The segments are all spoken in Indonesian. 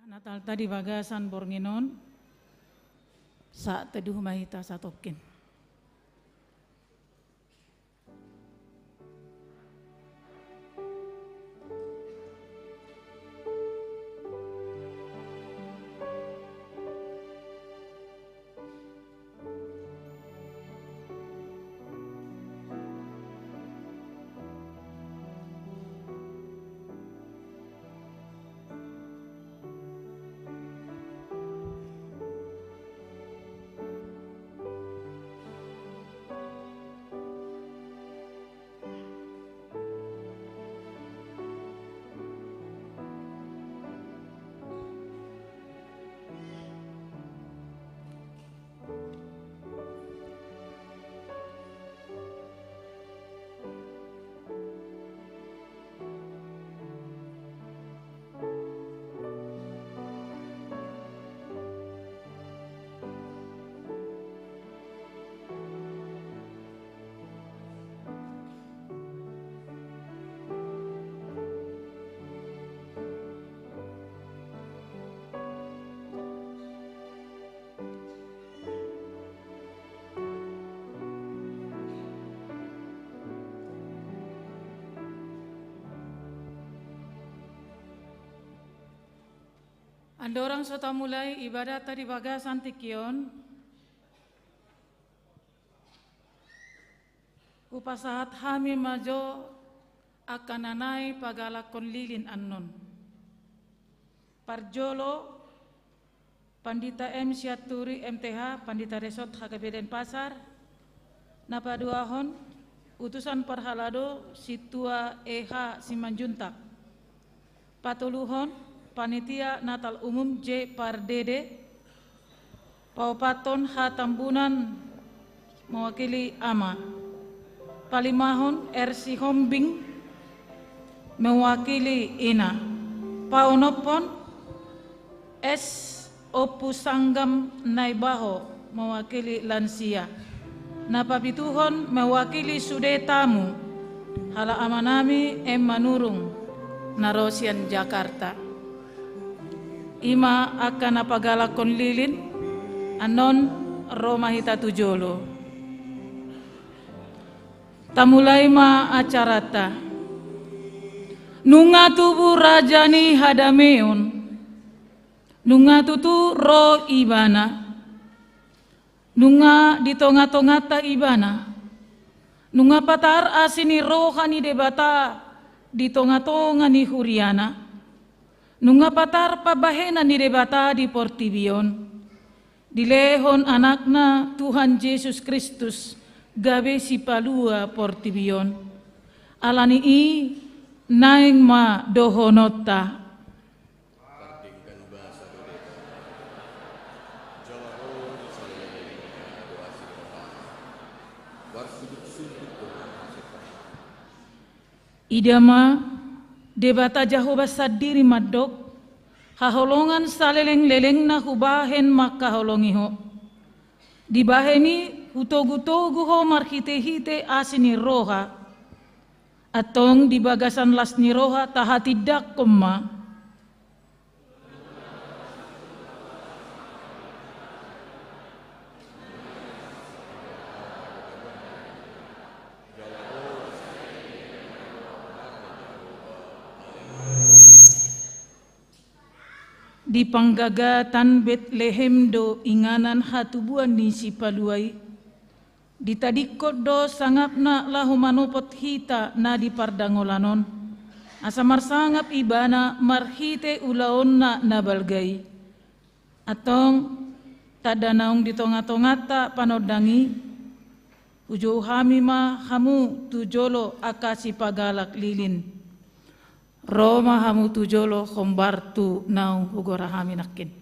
Natal tadi bagasan bornginon sa teduh mahita sa tokin. Andorang sota mulai ibadah tadi bagasan tikion. Upasahat hami majo akan anai pagalakon lilin annon. Parjolo Pandita M. Syaturi MTH Pandita Resort Hakabeden Pasar Napaduahon utusan Parhalado Situa EH Simanjuntak Patuluhon Panitia Natal Umum J. Pardede, Paupaton H. Tambunan mewakili AMA, Palimahon RC Hombing mewakili INA, Paunopon S. Opusanggam Naibaho mewakili Lansia, Napapituhon mewakili Sudetamu, Hala Amanami M. Manurung, Narosian Jakarta. Ima akan napagalakon lilin anon Romahita Tujolo. Tamulai ma acarata. Nunga tubu rajani hadameon. Nunga tutu ro ibana. Nunga di tonga-tongata ibana. Nunga patar asini rohani debata di tonga-tonga ni huriana. Nunga patar pabahena ni debata di Portibion. Dilehon anakna Tuhan Yesus Kristus gabe si palua Portibion. Alani i naing ma dohonota. Idama debata Jehovah sadiri madok, haholongan saleleng-leleng na hubahen makaholongiho. Dibaheni hutogu-togu ho marhite-hite asini roha, atong dibagasan lasni roha tahatidak koma. Di panggagatan Bethlehem do inganan hatubuan ni si paluai. Di tadikot do sangapna lahu manupot hita na di pardangolanon. Asamar sangap ibana marhite ulaon na nabalgay. Atong tadanaong di tonga-tongata panodangi. Ujo hami ma hamu tujolo akasi pagalak lilin. Roma hamu tujolo khombartu naung hugora hami nakin.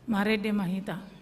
Marede Mahita.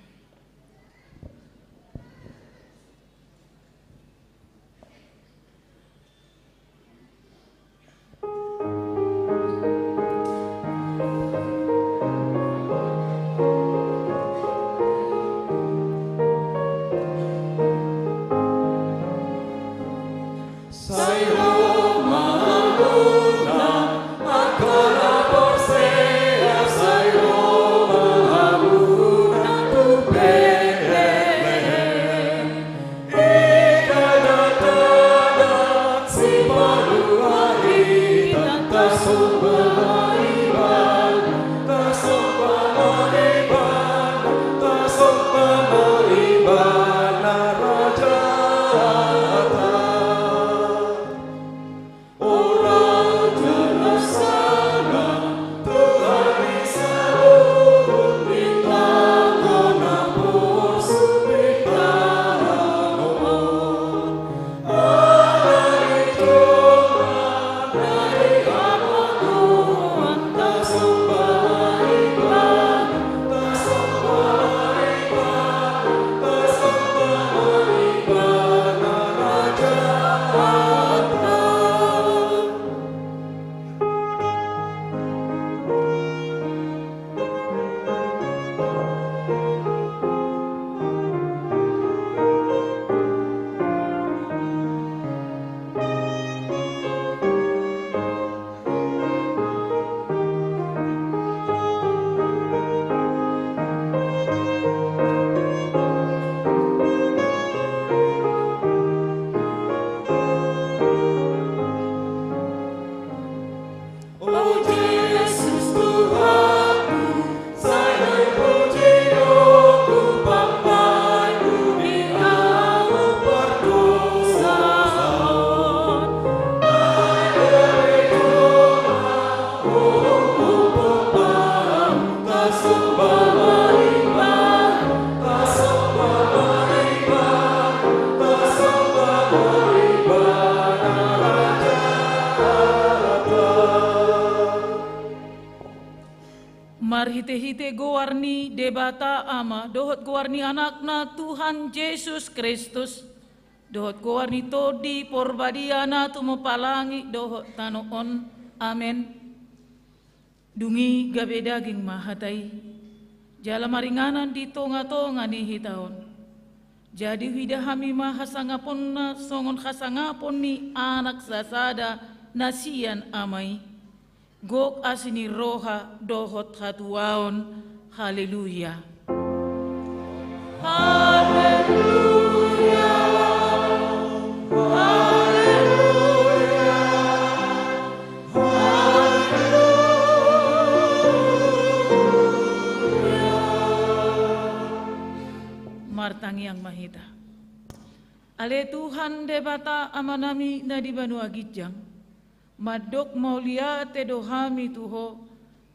Marhite-hite gowarni debata ama, dohot gowarni anakna Tuhan Yesus Kristus, dohot gowarni todi porbadiana tumopalangi dohot tanoon, amen. Dungi gabe daging mahatai, jala maringanan di tonga-tonga ni hitaon. Jadi widahami mahasangapon na songon hasangapon ni anak sasada nasian amai. Gok asini roha dohot hatuaon. Haleluya. Haleluya. Haleluya. Haleluya. Martangi yang mahita. Ale Tuhan debata amanami na di Banu Agijang. Madok maulia te dohami tuho,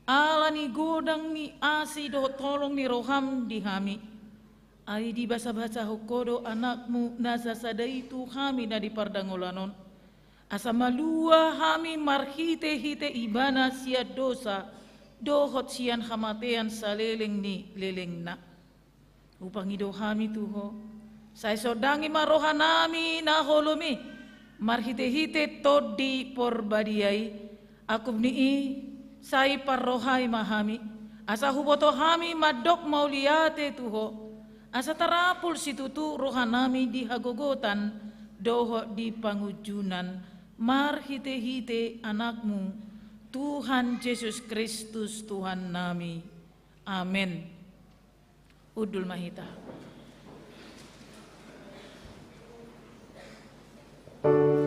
ala ni godang ni asi doh tolong ni roham dihami. Ai di basa-basa hokodo anakmu nasa sadai tu hami na di pardangolanon. Asa malua hami marhite-hite ibana sia dosa, dohot sian hamatean saleleng ni leleng na. Upangi dohami tuho, saya sodangi marohanami na holomi. Marhite-hite todi porbadiai, aku nii sai parrohai mahami, asa huboto hami madok mauliate tuho, asa tarapul situtu rohanami di hagogotan, doho di pangujunan, marhite-hite anakmu, Tuhan Yesus Kristus Tuhan nami, amin. Udul mahita. Amen.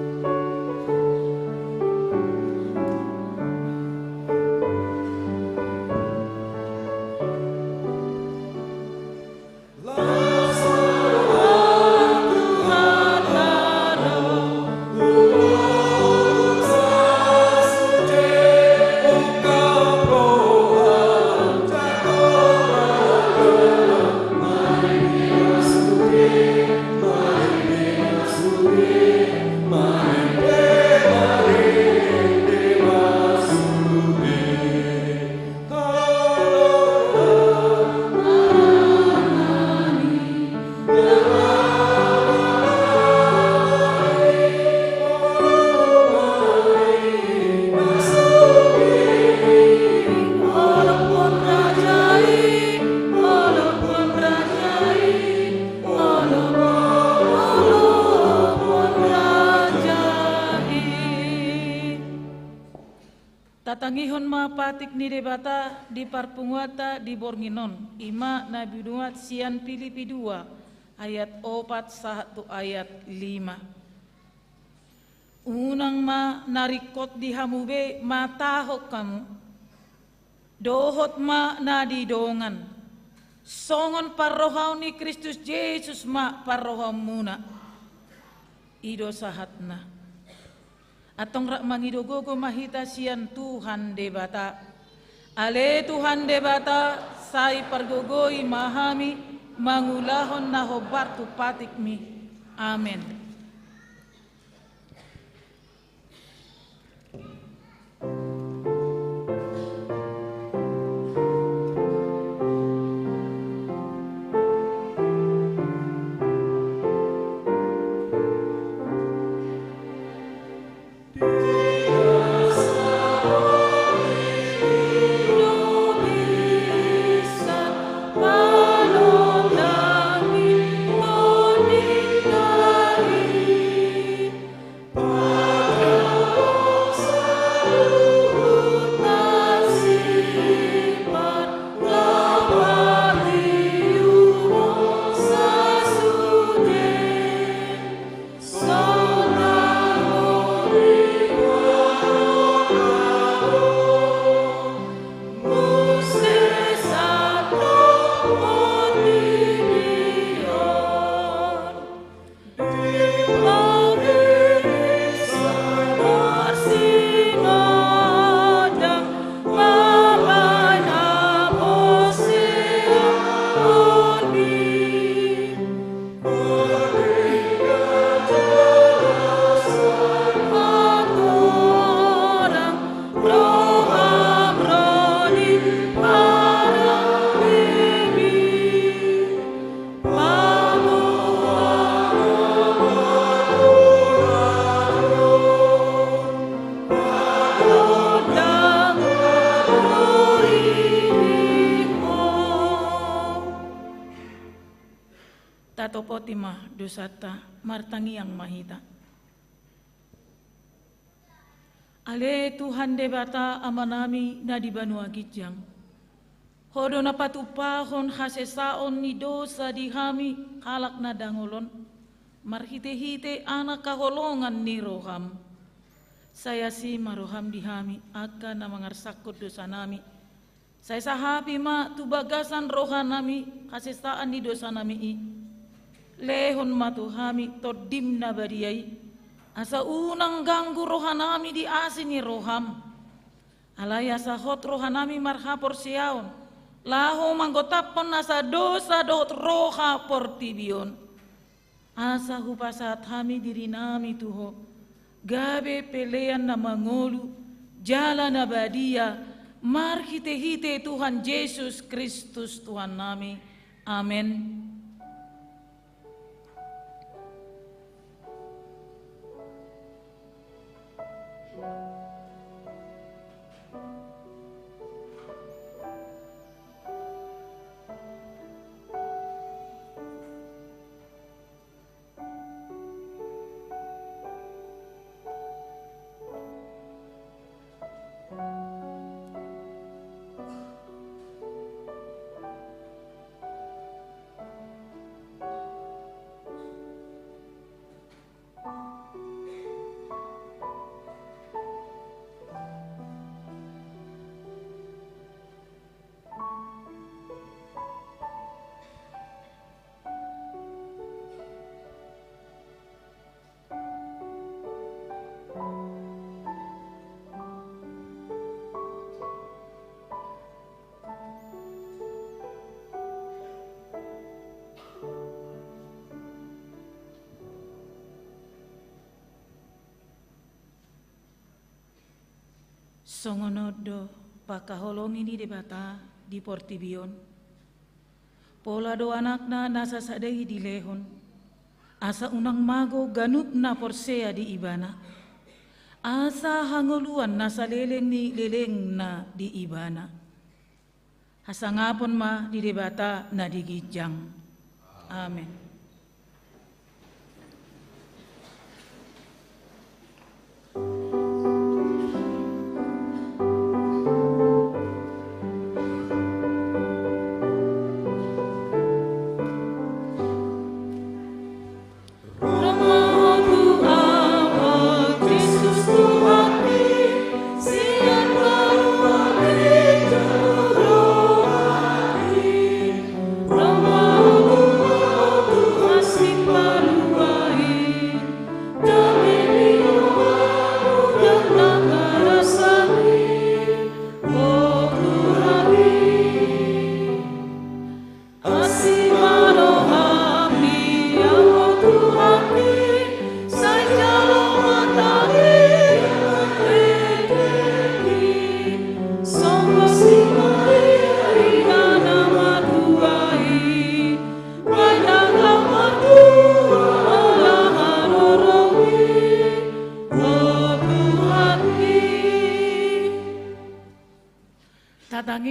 Martangihon ma patik ni debata di parpunguata di Bornginon. Ima na binuat sian Filipi 2 ayat 4 ayat 5. Unang ma narikot di hamube matahok kamu. Dohot ma na didongan. Songon parrohaw ni Kristus Yesus ma parrohaw muna. Ido sahatna. Atong rak mangidogogo mahita sian Tuhan debata. Ale Tuhan debata sai pargogoi mahami mangulahon na hobar tu patik mi. Amen. Potima dosata martangi yang mahita. Ale Tuhan debata amanami na di Banua Gijang. Hodo na patupahon hasesaon ni dosa di hami halak na dangolon. Marhite-hite anak kaholongan ni roham. Saya si maroham di hami akan na mangarsakot dosa nami. Saya sahabi ma tubagasan rohanami hasesaan ni dosa nami i. Lehon matuhami todim na bariyay. Asa unang ganggu rohanami di asini roham. Alaya sa hot rohanami marhapor siyaon. Laho manggotapon asa dosa dot roha portibion. Asa hupasat hami diri nami tuho. Gabe pelean na mangolu. Jala na badia. Marhite-hite Tuhan Yesus Kristus Tuhan nami. Amen. Songonodo pakaholongi ni debata di Portibion. Pola do anakna nasa sadai di lehon. Asa unang mago ganup na porsea di ibana. Asa hangoluan nasa leleng ni leleng na di ibana. Hasangapon ma di debata na di Gijang. Amen.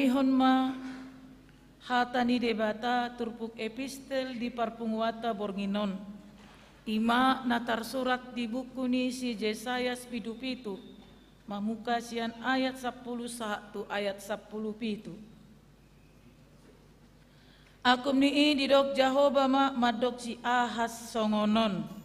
tanihon ma hatani debata turpuk epistel di parpunguata bornginon. Ima natar surat di buku ni si Yesayas pidu-pitu. Mamuka sian ayat 11 ayat 10 Akum ni didok Jahoba madok si Ahas songonon.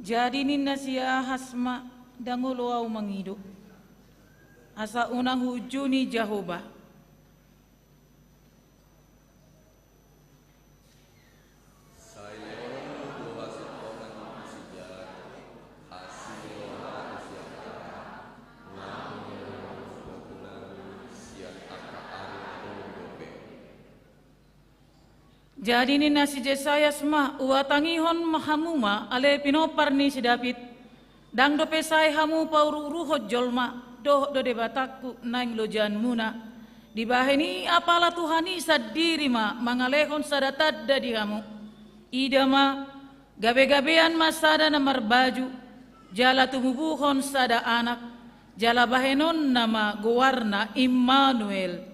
Jadi ninna si Ahas danguluau mangidu. Asa unang hujuni Jahoba. Jadi ni nasi Yesayas uatangihon mahamuma ale pinopar ni si David. Dang do pesai hamu pauru ruhot jolma do debataku naing lojan muna. Di baheni apala Tuhani sadiri mangalehon sadatad di hamu. Ida gabe-gabean sada namar baju. Jala tumubuhon sada anak. Jala bahenon nama guwarna Immanuel.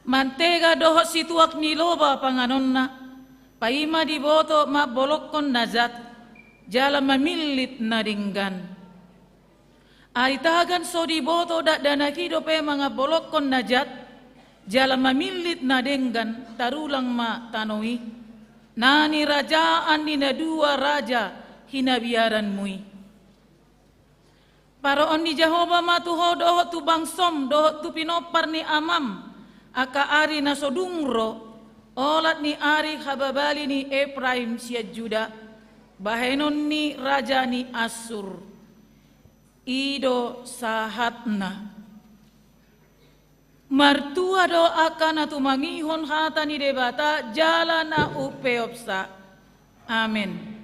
Mantega doho situak niloba panganonna, paima diboto bolokon nazat, jala mamilit nadinggan. Aitagan so diboto dak danakido pe mga bolokon najat, jala mamilit nadinggan, tarulang tanoi. Nani rajaan nina dua raja hinabiaran mui. Paroon ni Jahoba tuho doho tu bangsom doho tu pinopar ni amam. Aka ari na sodungro, olat ni ari hababali ni Efraim siya Juda, bahenon ni raja ni Asur, ido sahatna. Martua do akan atumangihon hata ni debata jala na upeopsa. Amin.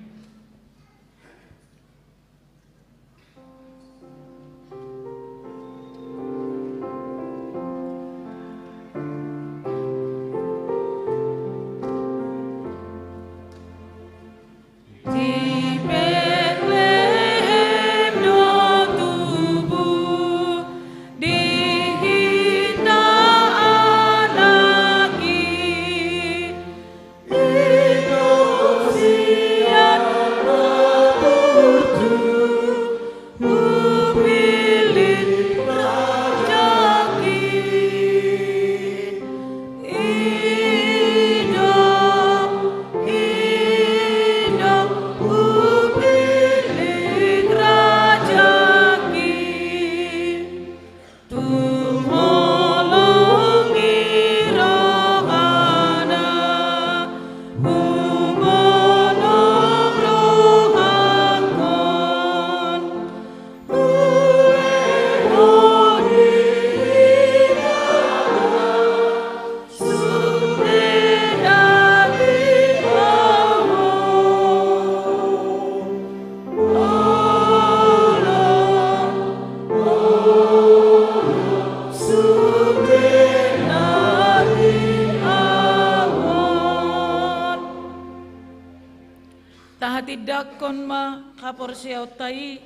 Tahatiddakon kaporsiaw tai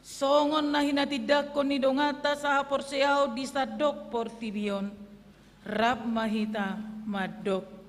songon na hinatiddakon ni dongata sa haporsiaw di sadok portibion rap mahita madok.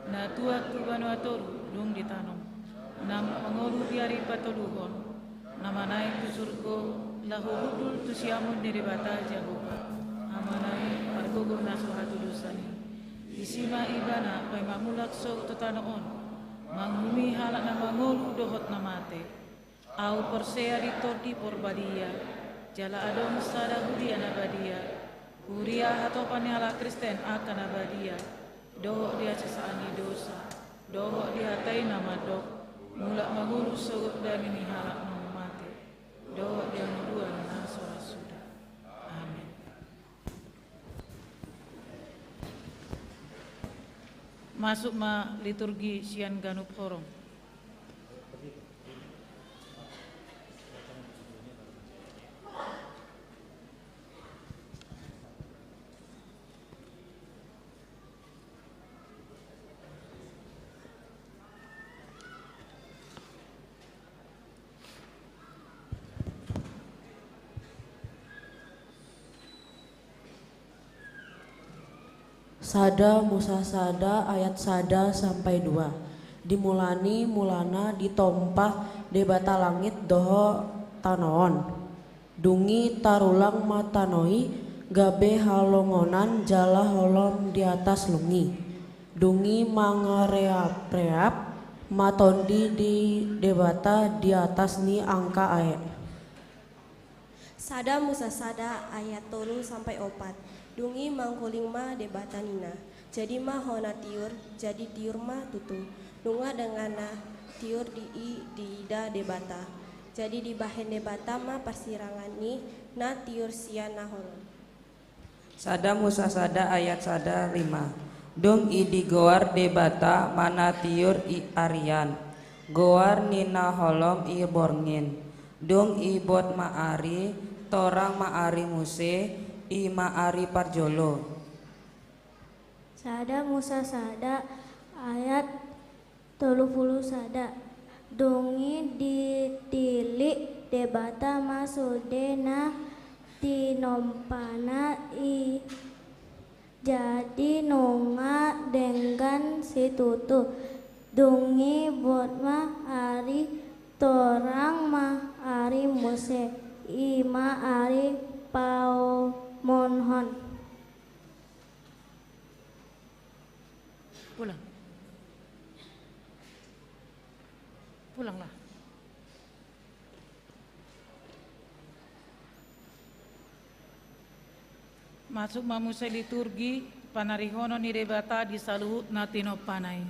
Na tuak tu banuatoru dung ditanong nam mangolu diari patoluhon namanay tu surgo lahurudul tu siamun diribata Jahoba amanay pargugol na suhatudusani Isima ibana pai mamulak so tutanoon. Manghumi halak na mangolu dohot na mate. Au persea ditordi porbadia. Jala adong sada hudia na badia. Huria hatopani ala Kristen akan abadia. Dohok dia cesaani dosa. Dohok dia tai nama dok. Mulak mangulu sogot dan ini halak na mate. Dohok dia nudua na sora sudah. Amin. Masuk ma liturgi sian ganup horong. Sada Musa Sada ayat sada sampai 2. Dimulani mulana ditompah debata langit doho tanoon. Dungi tarulang matanoi gabe halongonan jala holom di atas lungi. Dungi mangareap-reap matondi di debata di atas ni angka ayat. Sada Musa Sada ayat 3 sampai 4. Dungi mangkuling ma debatanina. Jadi ma hona tiur, jadi tiur ma tutu. Dunga dengana tiur di ida debata. Jadi di bahen debata ma persirangani na tiur siana hono. Sada Musa Sada ayat sada 5. Dung idi goar debata mana tiur i arian. Goar nina holom i borngin. Dung i bot maari, torang maari muse, i maari parjolo. Sada Musa Sada ayat 30 sada. Dungi ditilik debata masudena tinompana i jadi nunga dengan si tutu. Dungi bot ma ari torang ma ari muse i ma ari pau monhon. Pulanglah. Masuk mamusai liturgi panarihono ni debata di saluhut natino panai.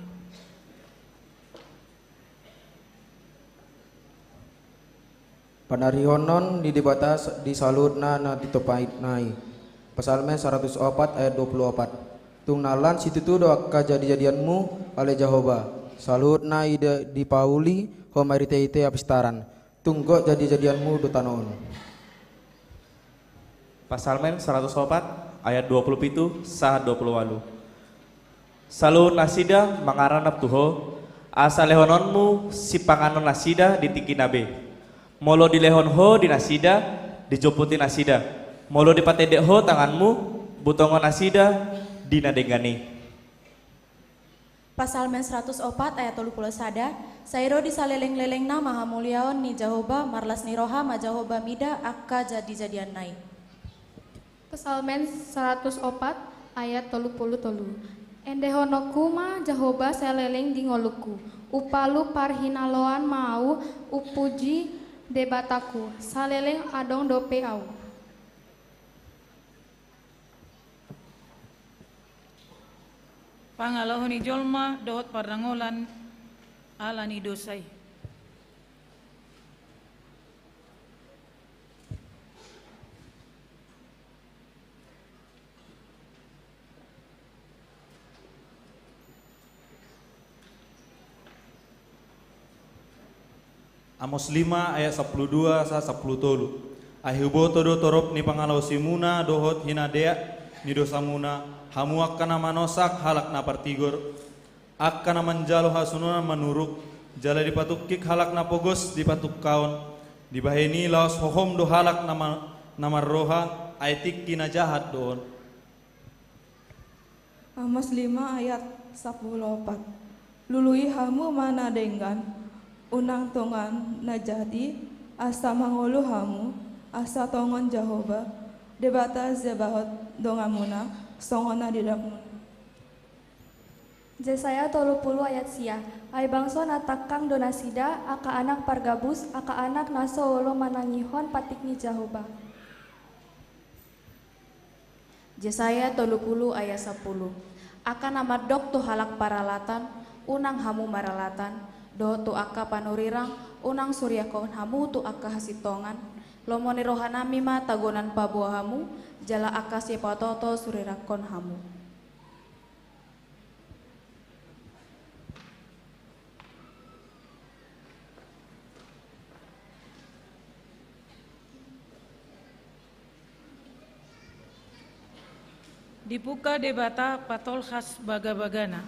Panarihonon di debata di salutna na ditopait nai. Pasalme 104 ayat 24. Tungnalan situtu doa kejadianmu oleh Jehovah. Salutna di Pauli homarite apistaran. Tunggo jadi-jadianmu do tanon. Pasalmen 104 ayat 27 sah 28. Salut nasida mangaranap tuho asa lehononmu si panganon nasida ditiki nabe. Molo di lehon ho di nasida dicoputi nasida. Molo di patedek ho tanganmu butongon nasida dinadengani. Pasalmen 104 ayat 30 sada. Sairo disaleleng-lelengna maha mulyaon ni Jehovah marlas ni roha ma Jehovah mida akka jadi-jadian nai. Pasalmen 104 ayat 30. Endehonoku ma Jehovah seleleng di ngoluku. Upalu parhinaloan mau upuji debataku. Saleleng adong dope au. Pangalahoni jolma dohot parangolan alani dosai. Amos 5 ayat 12 sa 10 tolu. Ahibo todo torop ni pangalau simuna dohot hinadea ni dosa muna hamu akkana manosak halak na partigor akkana manjalo hasununa manuruk jala dipatukik halak na pogos dipatuk kaon dibaheni laos hohom do halak nama roha aitik kina jahat doon. Amos 5 ayat 14. Lului hamu mana dengan unang tongan na jadi asa mangolu hamu asa tongon Jehovah debata zebahot dongamuna songona didakmun. Jesaya 30 ayat sia. Ai bangso natakang donasida, aka anak pargabus, aka anak naso olo manangihon patikni Jahoba. Jesaya 30 ayat 10. Aka nama dok tu halak paralatan, unang hamu maralatan, do tu aka panurirang, unang suryakon hamu tu aka hasitongan, lomoni rohanami ma tagonan pabuah hamu, jala aka sipatoto surirakon hamu. Dibuka debata patol khas baga-bagana.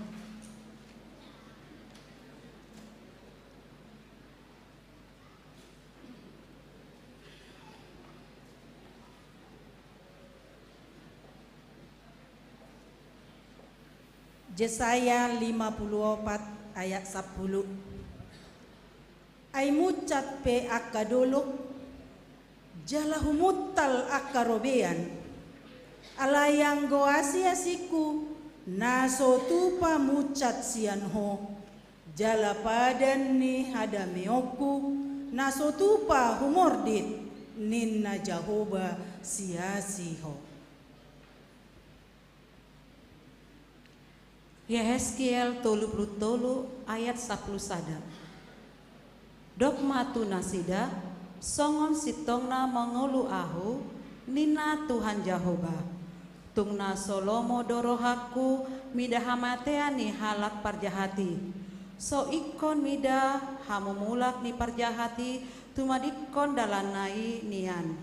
Jesaya 54 ayat 10. Ai mucat pe akadolok jalahumutal akarobean. Alayang goasi asiku naso tupa mucat sianho jala padan ni hadameoku naso tupa humordit ninna Jahoba siasiho. Yehezkiel 30 ayat 10 sada. Dok matu nasida songon sitongna mengulu ahu nina Tuhan Jahoba. Tungna Solomo dorohaku mida hamatea ni halak parjahati. So ikon mida hamumulak ni parjahati tumadikon dalanai nian.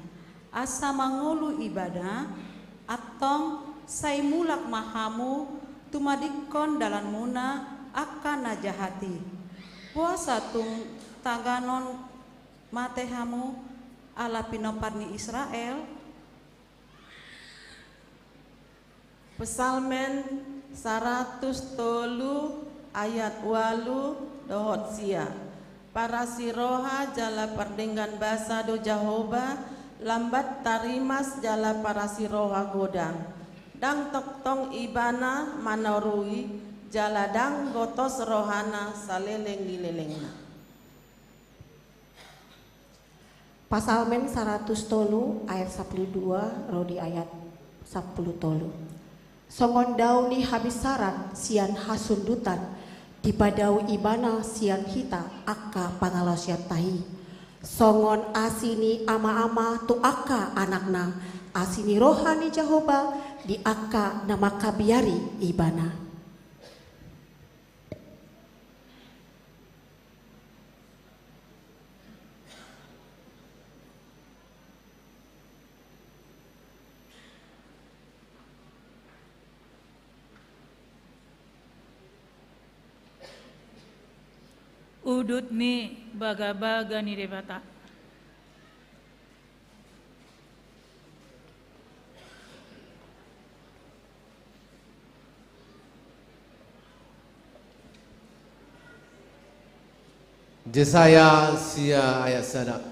Asa mangulu ibadah atong sai mulak mahamu tumadikon dalan muna akan najahati. Puasa tung taganon matehamu ala pinoparni Israel. Pesalmen 103 ayat 8 dohot sia. Para siroha jala pardenggan basa do Jahoba, lambat tarimas jala para siroha godang. Dang toktong ibana manorui, jala dang gotos rohana saleleng dilelengna. Pasalmen 103 ayat 12 rodi ayat 10 tolu. Songon dauni habisaran sian hasundutan dibadau ibana sian hita aka pangalosiat tahi. Songon asini ama-ama tu aka anakna asini rohani Jahoba di aka nama kabiari ibana. Udut ni baga-baga ni debata. Jesaya sia ayat sada.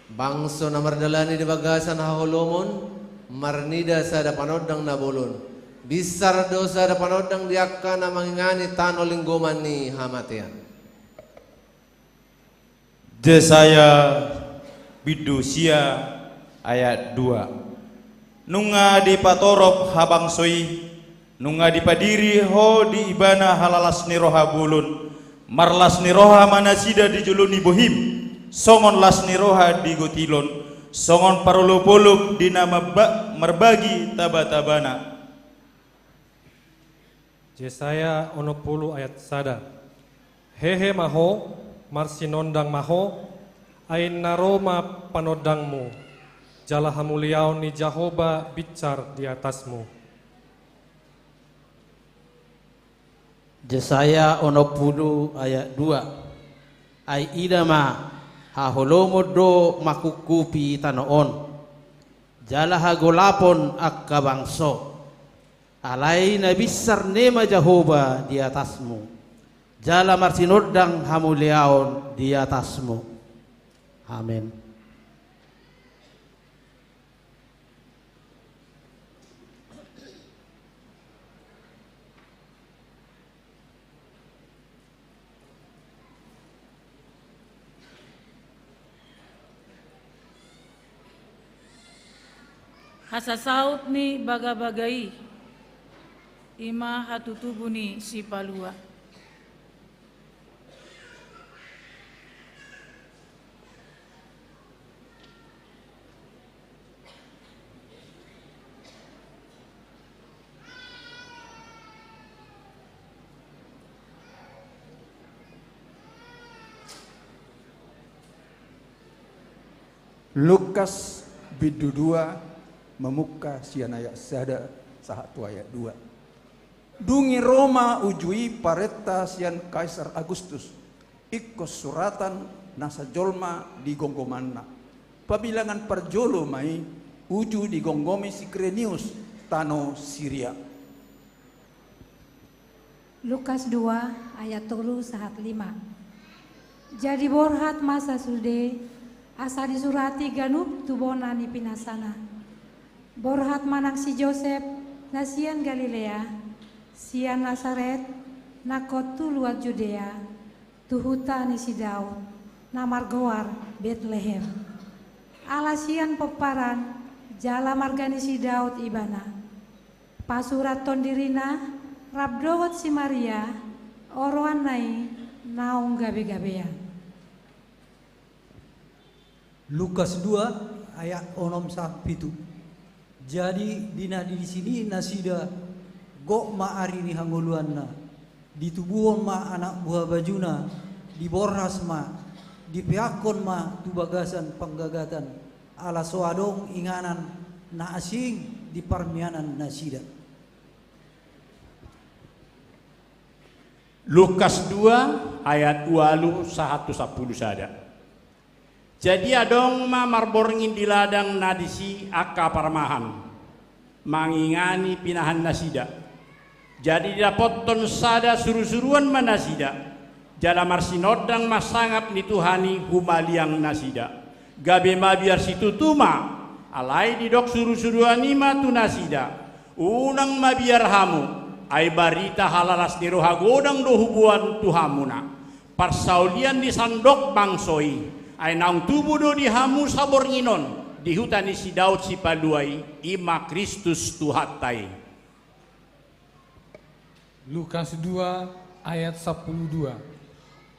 Bangso na mardalani di bagasan haholomon marnida sada panodang nabolon. Bisar dosa da panodang diakka na mangingani tano linggoman ni hamatian. Jesaya bidusia ayat 2. Nunga di patorop habangsoi, nunga di padiri ho di ibana halalas ni roha bulun, marlas ni roha manasida di juluni bohim, songon las ni roha di gotilon, songon parolopolop di nama merbagi tabatabana. Jesaya 60 ayat sada. Hehe maho marsinondang maho ain naroma panodangmu jala hamuliau ni Jahoba bicar di atasmu. Jesaya 60 ayat 2. Ai idama haholomo do makukupi tanoon jala hagolapon akka bangso alai nabisar nema Jahoba di atasmu. Jala marsinodang hamuliaon di atasmu. Amin. Hasasaut ni baga-bagai, ima hatutubuni si palua. Lukas bidu 2 memuka sian ayat sada sahatu ayat 2. Dungi Roma ujui pareta sian Kaisar Agustus ikos suratan nasa jolma di gonggomanna. Pabilangan perjolo mai uju di gonggomi si Krenius tano Syria. Lukas 2 ayat 3 sahat 5. Jadi borhat masa sude asa disurati ganup tubona ni pinasana. Borhat manang si Joseph nasian Galilea, sian Nasaret, nakotu luat Judea, tuhuta ni si Daud, namar goar Bethlehem. Alasian peparan, jala margani si Daud ibana. Pasurat tondirina, rabdohot si Maria, oroan nai, naung gabe-gabean. Lukas 2 ayat 6-7. Jadi dina di sini nasida gok ma ari ni hangoluanna di tubuhon ma anak buah bajuna di borras ma di piakon ma tu bagasan penggagatan ala soadong inganan na asing di parmianan nasida. Lukas 2 ayat 2 1-10 sada. Jadi adong ma marborngin di ladang nadisi aka parmahan mangingani pinahan nasida. Jadi dapoton sada suru-suruan manasida jala marsinodang masangap ni Tuhani humaliang nasida. Gabe ma biar situtuma alai didok suru-suruan ima tu nasida. Unang ma biar hamu ai barita halalas niro hagodang do hubuan tuhamuna. Parsaulian di sandok bangsoi. Ay naung tubuh do di hamu sabor nginon di hutan si Daud si paluai ima Kristus tuhatai. Lukas 2 ayat 12.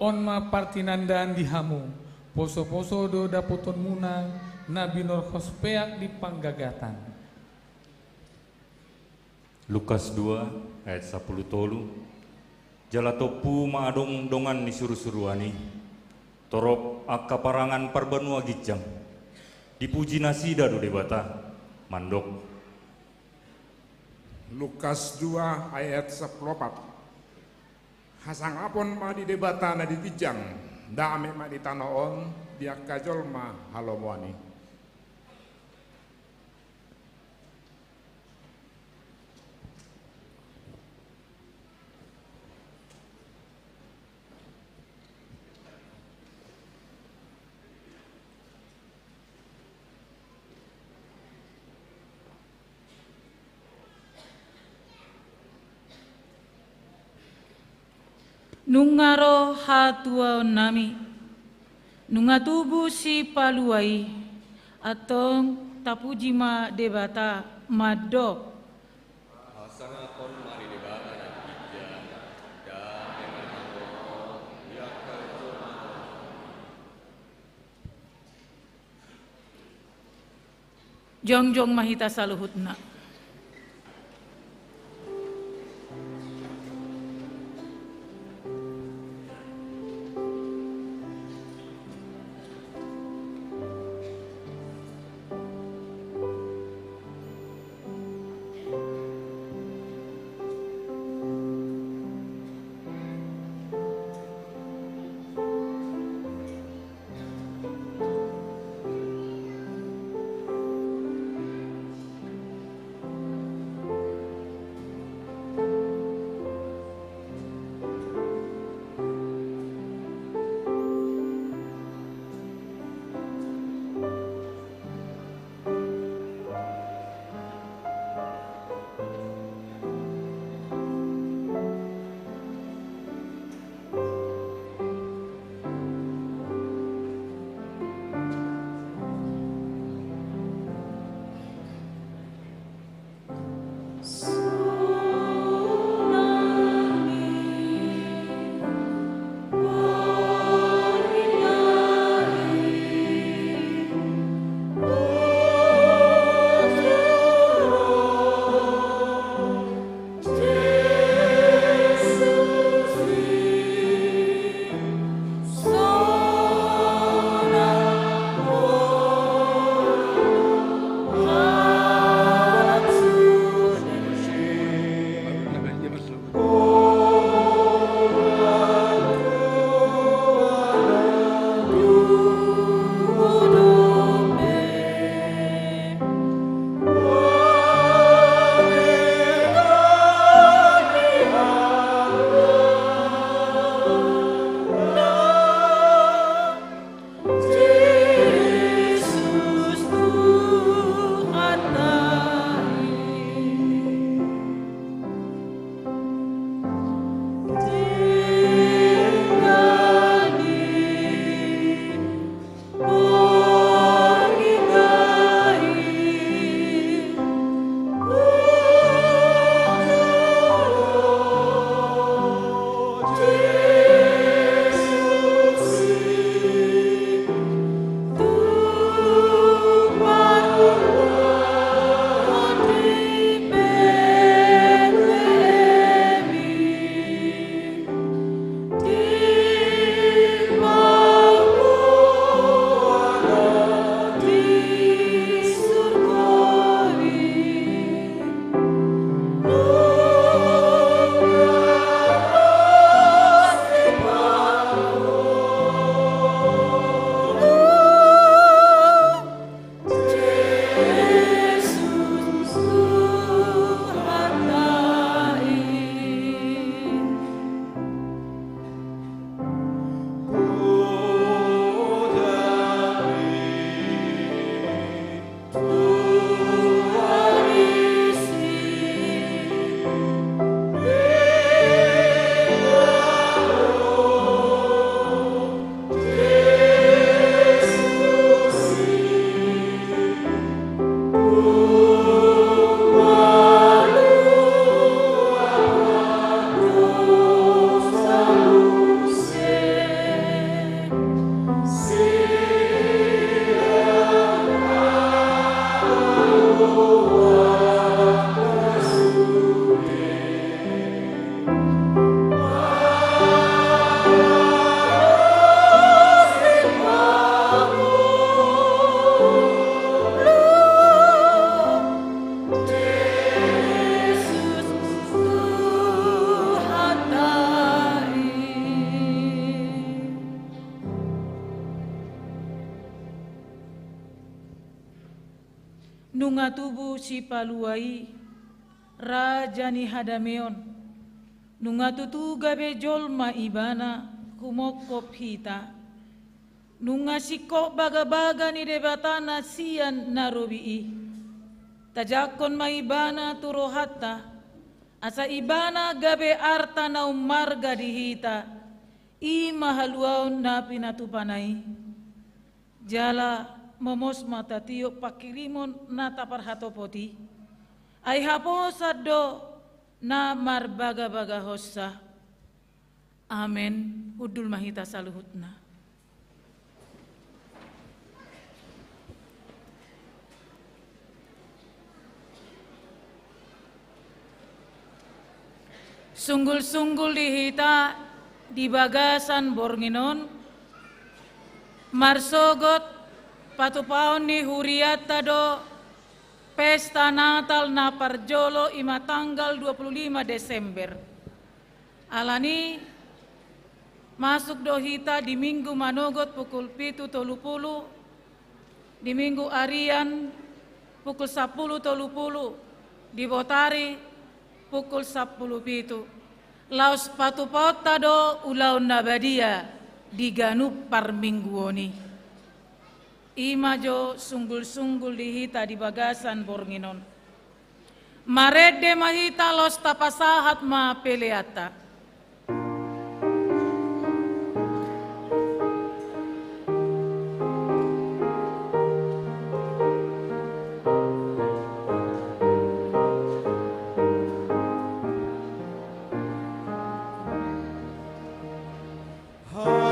On ma partinandaan di hamu poso-poso do dapoton munang nabi nor hospeak di panggagatan. Lukas 2 ayat 10 tolu. Jala topu ma adong dongan ni suru-suruani. Torop akka parangan parbanua gijang dipuji nasida do debata mandok. Lukas 2 ayat 14. Hasang apon ma di debata na di gijang dame ma di tanoon dia kajol ma halomwani. Nungaro hatua nami, nungatubu si paluai, atong tapuji ma debata madok. Asangapon mari debata na gija, da emang Jongjong mahita saluhutna. nunga tubuh si paluai raja ni hadameon nunga tutu gabe jolma ibana kumokop hita nunga siko baga-baga ni debatana sian narobii tajakon maibana turohatta asa ibana gabe arta na umarga dihita i mahaluaw na pinatupanay jala momos mata tiyo pakirimon na taparhatopoti ay haposad do na marbaga-baga hossa. Amen. Hudul mahita saluhutna. Sunggul-sunggul dihita di bagasan Bornginon marsogot patupaon ni huriata do pesta Natal na parjolo ima tanggal 25 Desember alani masuk do hita di minggu manogot pukul 7.30 di minggu arian pukul 10.30 di Botari pukul 10.07 laos patupota do ulaun nabadia di Ganup parmingguoni. Imajo sunggul-sunggul dihita di bagasan Bornginon. Marede mahita los tapasahat ma peleata. Oh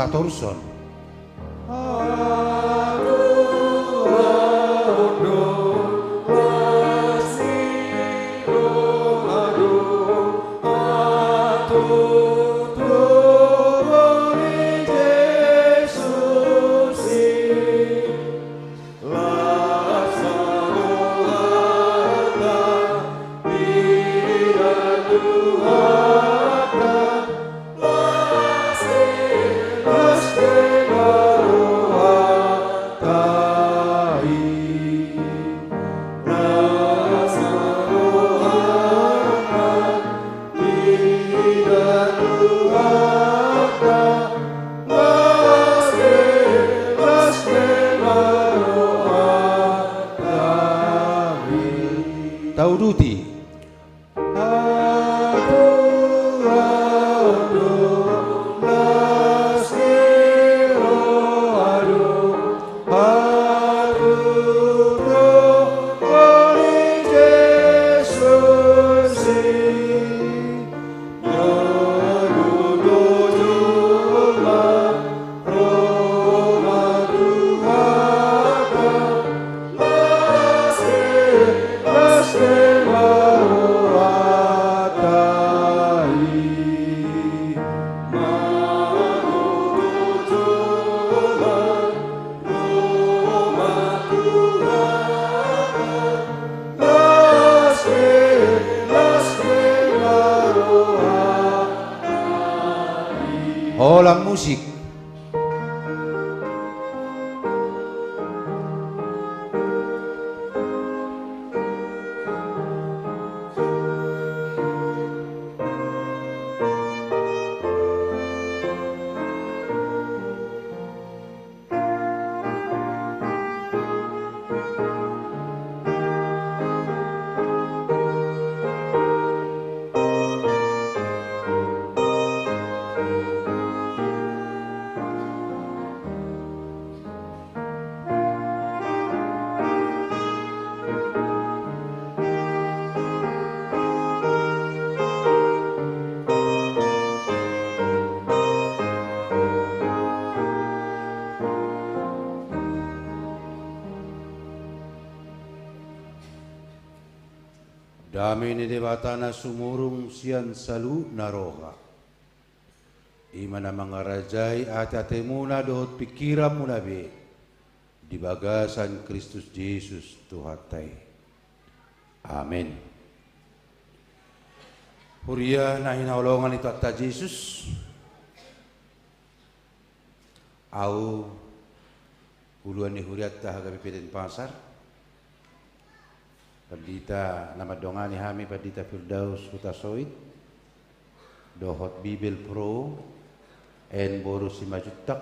tak torson. Tauduti. Olang musik. Damini debatana sumurung sian salu naroha. Imana mangarajai atatemuna dohot pikiran munabe di bagasan Kristus Yesus Tuhatai. Amin. Huria nahina olongan itu atta Yesus. Au uluan ni huriat tahaga pipeden pasar. Padita nama dongani hami Padita Firdaus Hutasoid dohot Bibel Pro en boru 5 juta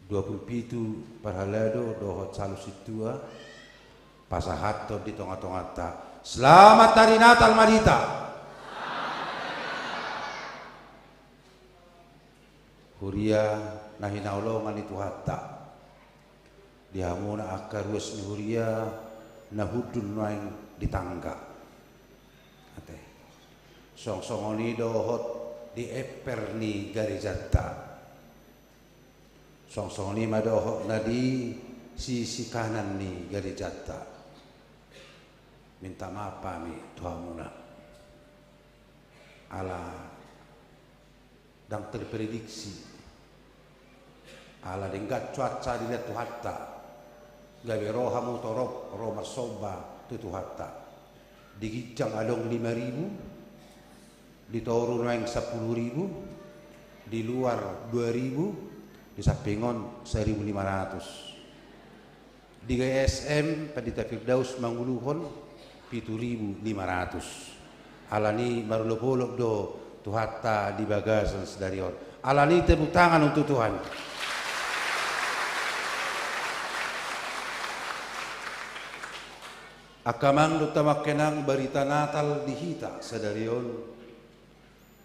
27 parhalado dohot salu situa pasahato di tonga-tongata. Selamat hari Natal Madita. Huria nahina olongan itu hatta dihamuna akar wes huria nahudun naing di tangga. Ate. Song-songoni dohot di eperni garijata. Song-songoni madohot na di sisi kanan ni garijata. Minta maaf pami Tuhamuna. Ala dang terprediksi. Ala denggat cuaca dilihat Tuhatta. Gawe rohamu torok roma soba tutuhatta digijang along 5.000 ditorun yang 10.000 di luar 2.000 di sapingon 1.500 di GSM Padita Firdaus manguluhon 7.500 alani marulopolok do tuhatta di bagasan sedarion alani tepuk tangan untuk Tuhan. Akamang dutamakenang berita Natal dihita sedarion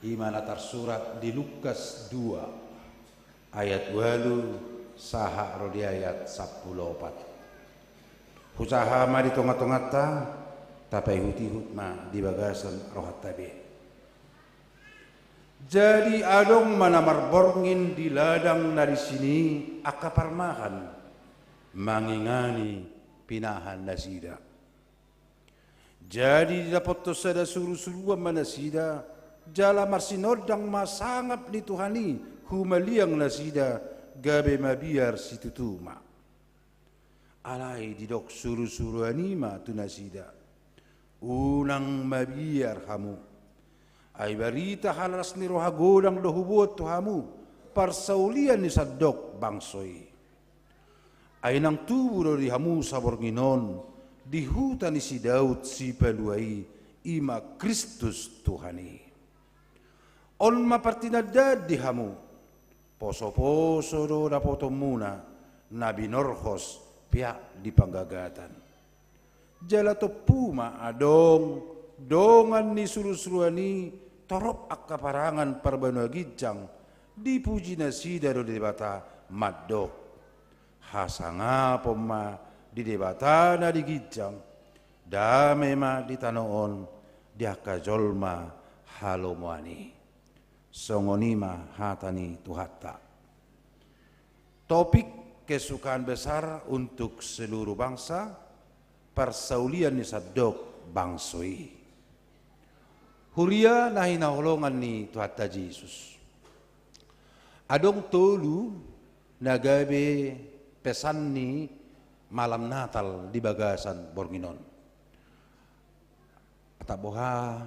imana tersurat di Lukas 2 ayat 8 saha rodi ayat 14. Usaha ma di tonga-tongata tapai huti hutma di bagasan rohat tabe. Jadi adong manamar borngin di ladang dari sini akaparmahan mangingani pinahan nasida. Jadi dapat to sada suru-suruan manasida jala marsinodang masangap ni Tuhani humaliang nasida gabe mabiar situtuma. Alai didok suru-suruanima tu nasida unang mabiar hamu. Ay barita halas ni rohagodang dohubot to hamu parsaulian ni sadok bangsoy. Ay nang tubo di hamu sa bornginon di hutan ni si Daud si paluai ima Kristus Tuhani. On mapartinadad di hamu poso-poso do dapoto muna nabi Norhos pihak di panggagatan. Jala to puma adong dongan ni suru-suruani torop akaparangan parbanua gijang dipuji nasida do debata maddok hasanga poma di debata na di gijang dame ma di tanoon diaka jolma halomoani songonima hatani tuhatta. Topik kesukaan besar untuk seluruh bangsa persaulian ni sadok bangsoi. Huria nahi naholongan ni Tuhatta Yesus. Adong tolu nagabe pesan ni malam Natal di bagasan Bornginon. Ataboha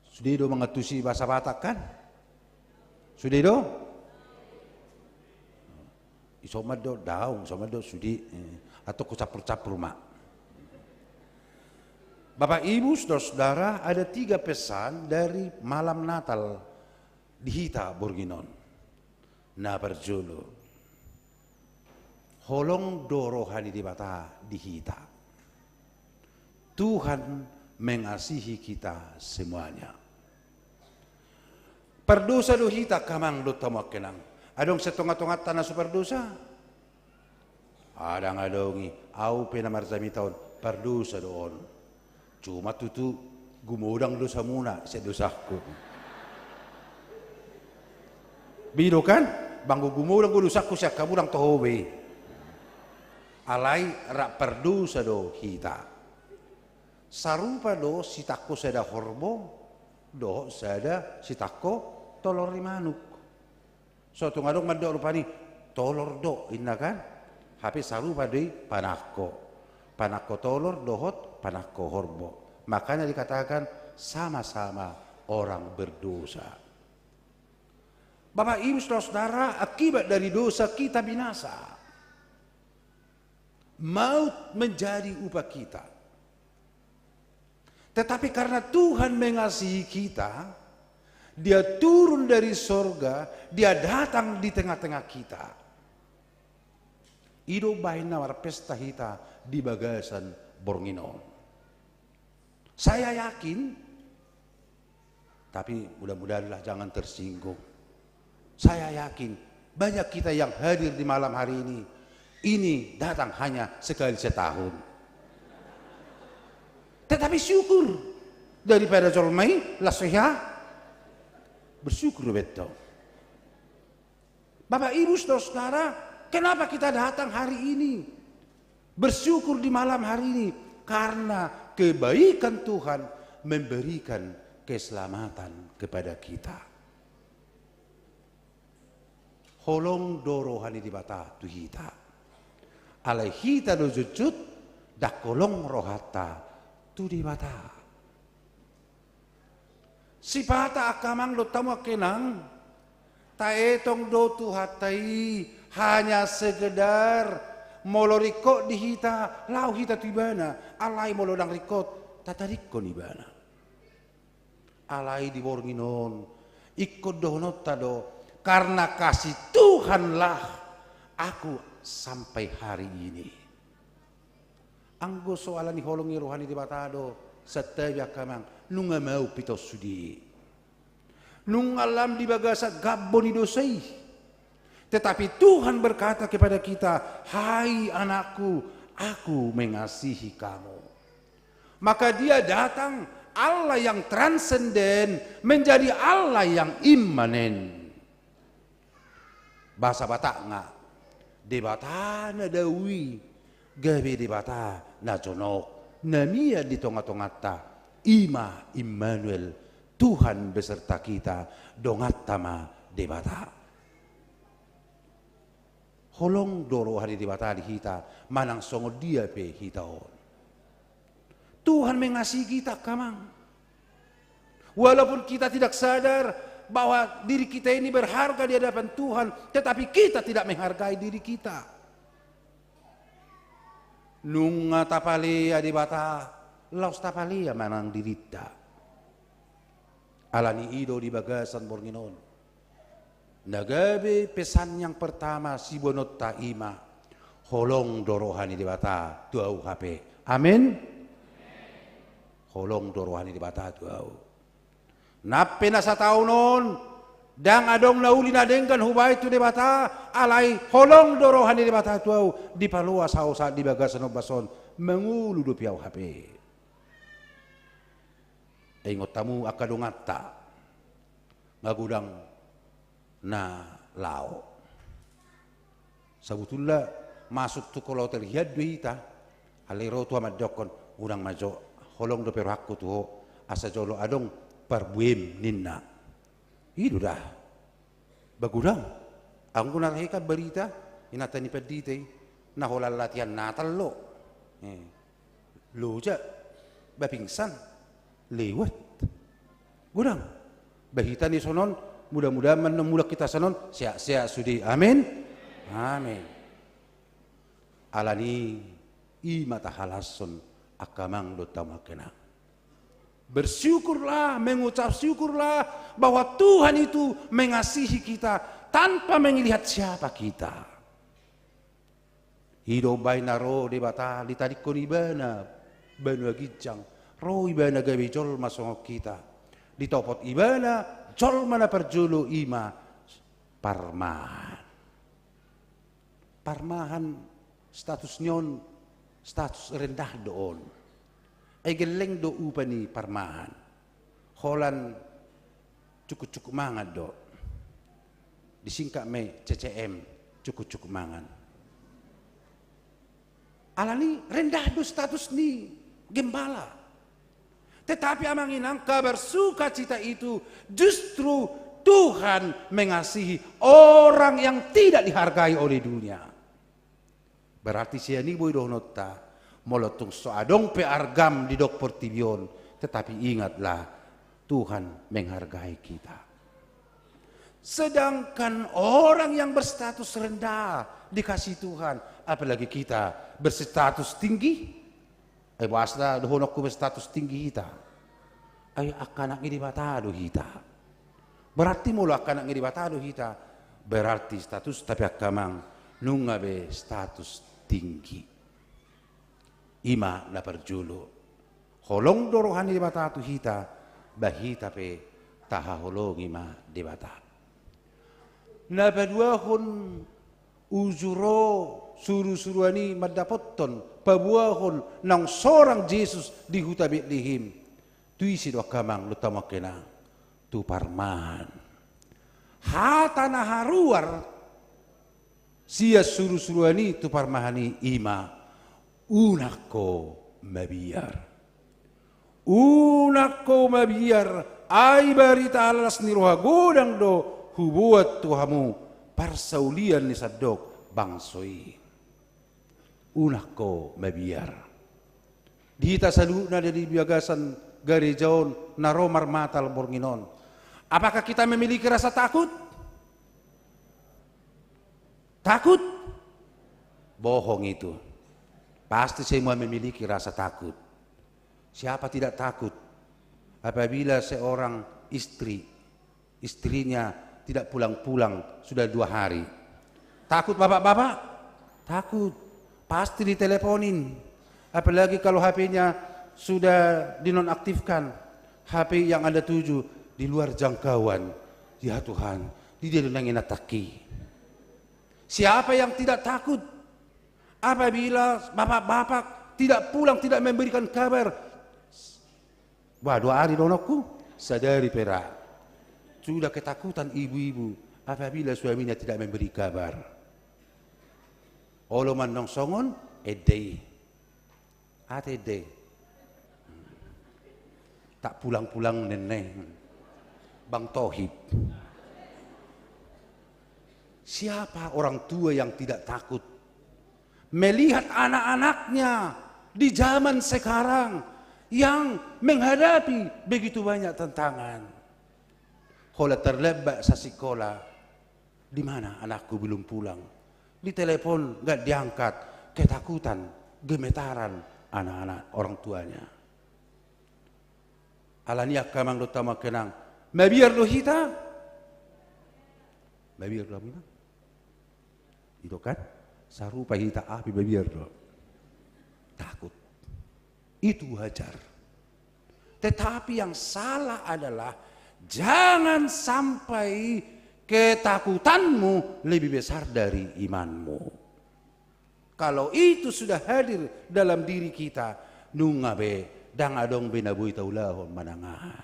sudido mengatusi bahasa Batak kan? Sudido? Isomado daung, somado sudi atau kucapur-capur mak. Bapak Ibu saudara-saudara, ada 3 pesan dari malam Natal di Hita Bornginon. Na berjolo holong dorohani di bata di Hita. Tuhan mengasihi kita semuanya. Perdosa do Hita kamang do tamak kenang. Adong setengah-tengah tanah superdosa. Adang adongi au penamarjami tahun perdosa doon. Cuma tutu gumudang dosa muna sedosaku. Bido kan? Banggu gumudang dosaku siya kabulang tohobe. Alai rak perdosa do Hita. Sarupa do sitako sada horbo do sada sitako tolor manuk. So tungadong maddo rupani tolor do inna kan? Hape sarupa do panako. Panako tolor dohot panako horbo. Makanya dikatakan sama-sama orang berdosa. Bapak Ibu saudara, akibat dari dosa kita binasa. Maut menjadi upah kita. Tetapi karena Tuhan mengasihi kita, Dia turun dari sorga, Dia datang di tengah-tengah kita. Ido bahin nawar pesta Hita di bagasan Bornginon. Saya yakin, tapi mudah-mudahanlah jangan tersinggung. Saya yakin banyak kita yang hadir di malam hari ini datang hanya sekali setahun. Tetapi syukur daripada jolmai lasihah bersyukur betul. Bapak Ibu saudara, kenapa kita datang hari ini? Bersyukur di malam hari ini karena kebaikan Tuhan memberikan keselamatan kepada kita. Holong dorohani di bata tu Hita. Alai Hita do jujut dakolong rohata tu di bata. Si pata akamang lo tamu kenang taetong do tu hatai hanya sekedar molo rikot di Hita lau Hita tibana alai molo dang rikot tatariko ni bana alai di Bornginon ikut dohnot tado karena kasih Tuhanlah aku sampai hari ini. Anggo soalan ni holongi rohani di batado setebia kamang nunga mau pitos sudi nung alam di bagasa gabboni dosai. Tetapi Tuhan berkata kepada kita, hai anakku, aku mengasihi kamu. Maka Dia datang Allah yang transenden menjadi Allah yang imanen. Bahasa Batak nga, debata na dawi, gabi debata na jonok, namia di tonga-tongata, ima Immanuel, Tuhan beserta kita, dongatama debata. Holong doro hari debata di kita, manang songo dia pe hitaon. Tuhan mengasihi kita kamang. Walaupun kita tidak sadar bahwa diri kita ini berharga di hadapan Tuhan, tetapi kita tidak menghargai diri kita. Nunga tapalia di bata, laus tapalia manang dirita. Alani ido di bagasan Bornginon. Nagabe pesan yang pertama si bonot taima, holong dorohani di bata tuau HP. Amin. Holong dorohani di bata tuau. Nape na sa taunon dang adong nauli na dengkan hubay tu debata alay holong dorohan di debata tuau di palua sao sa di bagasan bason mengulu do piau HP. Ingot tamu akadongata ngagudang na lao. Sabutullah masuk tu kalau terlihat duita alero tu amat dokon udang majo holong do pero hakku tu asa jolo adong parbuim ninna. Itu dah. Bagudang. Ang kunarahika berita inatani pedite na holal latihan natal lo. Lo ja bapingsan lewat. Gudang. Bahita ni sonon mudah-mudahan menemulak kita sonon siap-siap sudi. Amin. Amin. Alani imata halason akamang do tamakena. Bersyukurlah, mengucap syukurlah bahwa Tuhan itu mengasihi kita tanpa melihat siapa kita. Hidup baina ro debata litadikon ibana banu agijang ro ibana gawe jol masong kita. Ditopot ibana jol mana perjulu ima parmahan. Parmahan status nyon status rendah doon. Ay geleng do upani parmahan. Holan cukup-cukup mangan do. Disingkat me CCM cukup-cukup mangan. Alani rendah do status ni gembala. Tetapi amang inang kabar sukacita itu justru Tuhan mengasihi orang yang tidak dihargai oleh dunia. Berarti siani boy dohnota molotung soadong pe argam di dok portibion, tetapi ingatlah Tuhan menghargai kita. Sedangkan orang yang berstatus rendah dikasih Tuhan, apalagi kita berstatus tinggi. Wasda dohonokku berstatus tinggi kita. Ay akanak ini batado kita. Berarti mulu akanak ini batado kita. Berarti status tapi akamang nungabe status tinggi. Ima na perjulu holong dorohani di bata tu hita bahita pe taha holong ima di bata na pedua hun uzuro suru-suruani madapoton pabuahon nang sorang Jesus di huta Betlehem tu isi do kamang lutama kena tu parmahan hata na haruar sia suru-suruani tu parmahani ima unako mabiar. Unako mabiar ay barita alas ni roha godang do hubuat tuhamu parsaulian ni sadok bangsoi. Unako mabiar. Dita salu na dari biagasan garejaon na romar matal Bornginon. Apakah kita memiliki rasa takut? Takut? Bohong itu. Pasti semua memiliki rasa takut. Siapa tidak takut apabila seorang istrinya tidak pulang-pulang sudah 2 hari? Takut bapak-bapak? Takut. Pasti diteleponin. Apalagi kalau HP-nya sudah dinonaktifkan. HP yang ada 7 di luar jangkauan. Ya Tuhan, dia nangin ataki. Siapa yang tidak takut apabila bapak-bapak tidak pulang, tidak memberikan kabar? Wah, 2 hari donokku, sadari perak. Sudah ketakutan ibu-ibu apabila suaminya tidak memberi kabar. Olo mandong songon, edei. Atede. Tak pulang-pulang nenek. Bang Tohib. Siapa orang tua yang tidak takut melihat anak-anaknya di zaman sekarang yang menghadapi begitu banyak tantangan? Kalau terlebak sa sekolah, di mana anakku belum pulang? Di telepon nggak diangkat, ketakutan, gemetaran anak-anak orang tuanya. Alania kamang do tama kenang, mabiar do hita, mabiar do mina, itu kan sarupa hita api mabiar do, takut, itu wajar. Tetapi yang salah adalah jangan sampai ketakutanmu lebih besar dari imanmu. Kalau itu sudah hadir dalam diri kita, nungabe dang adong benabui taulahon manangah.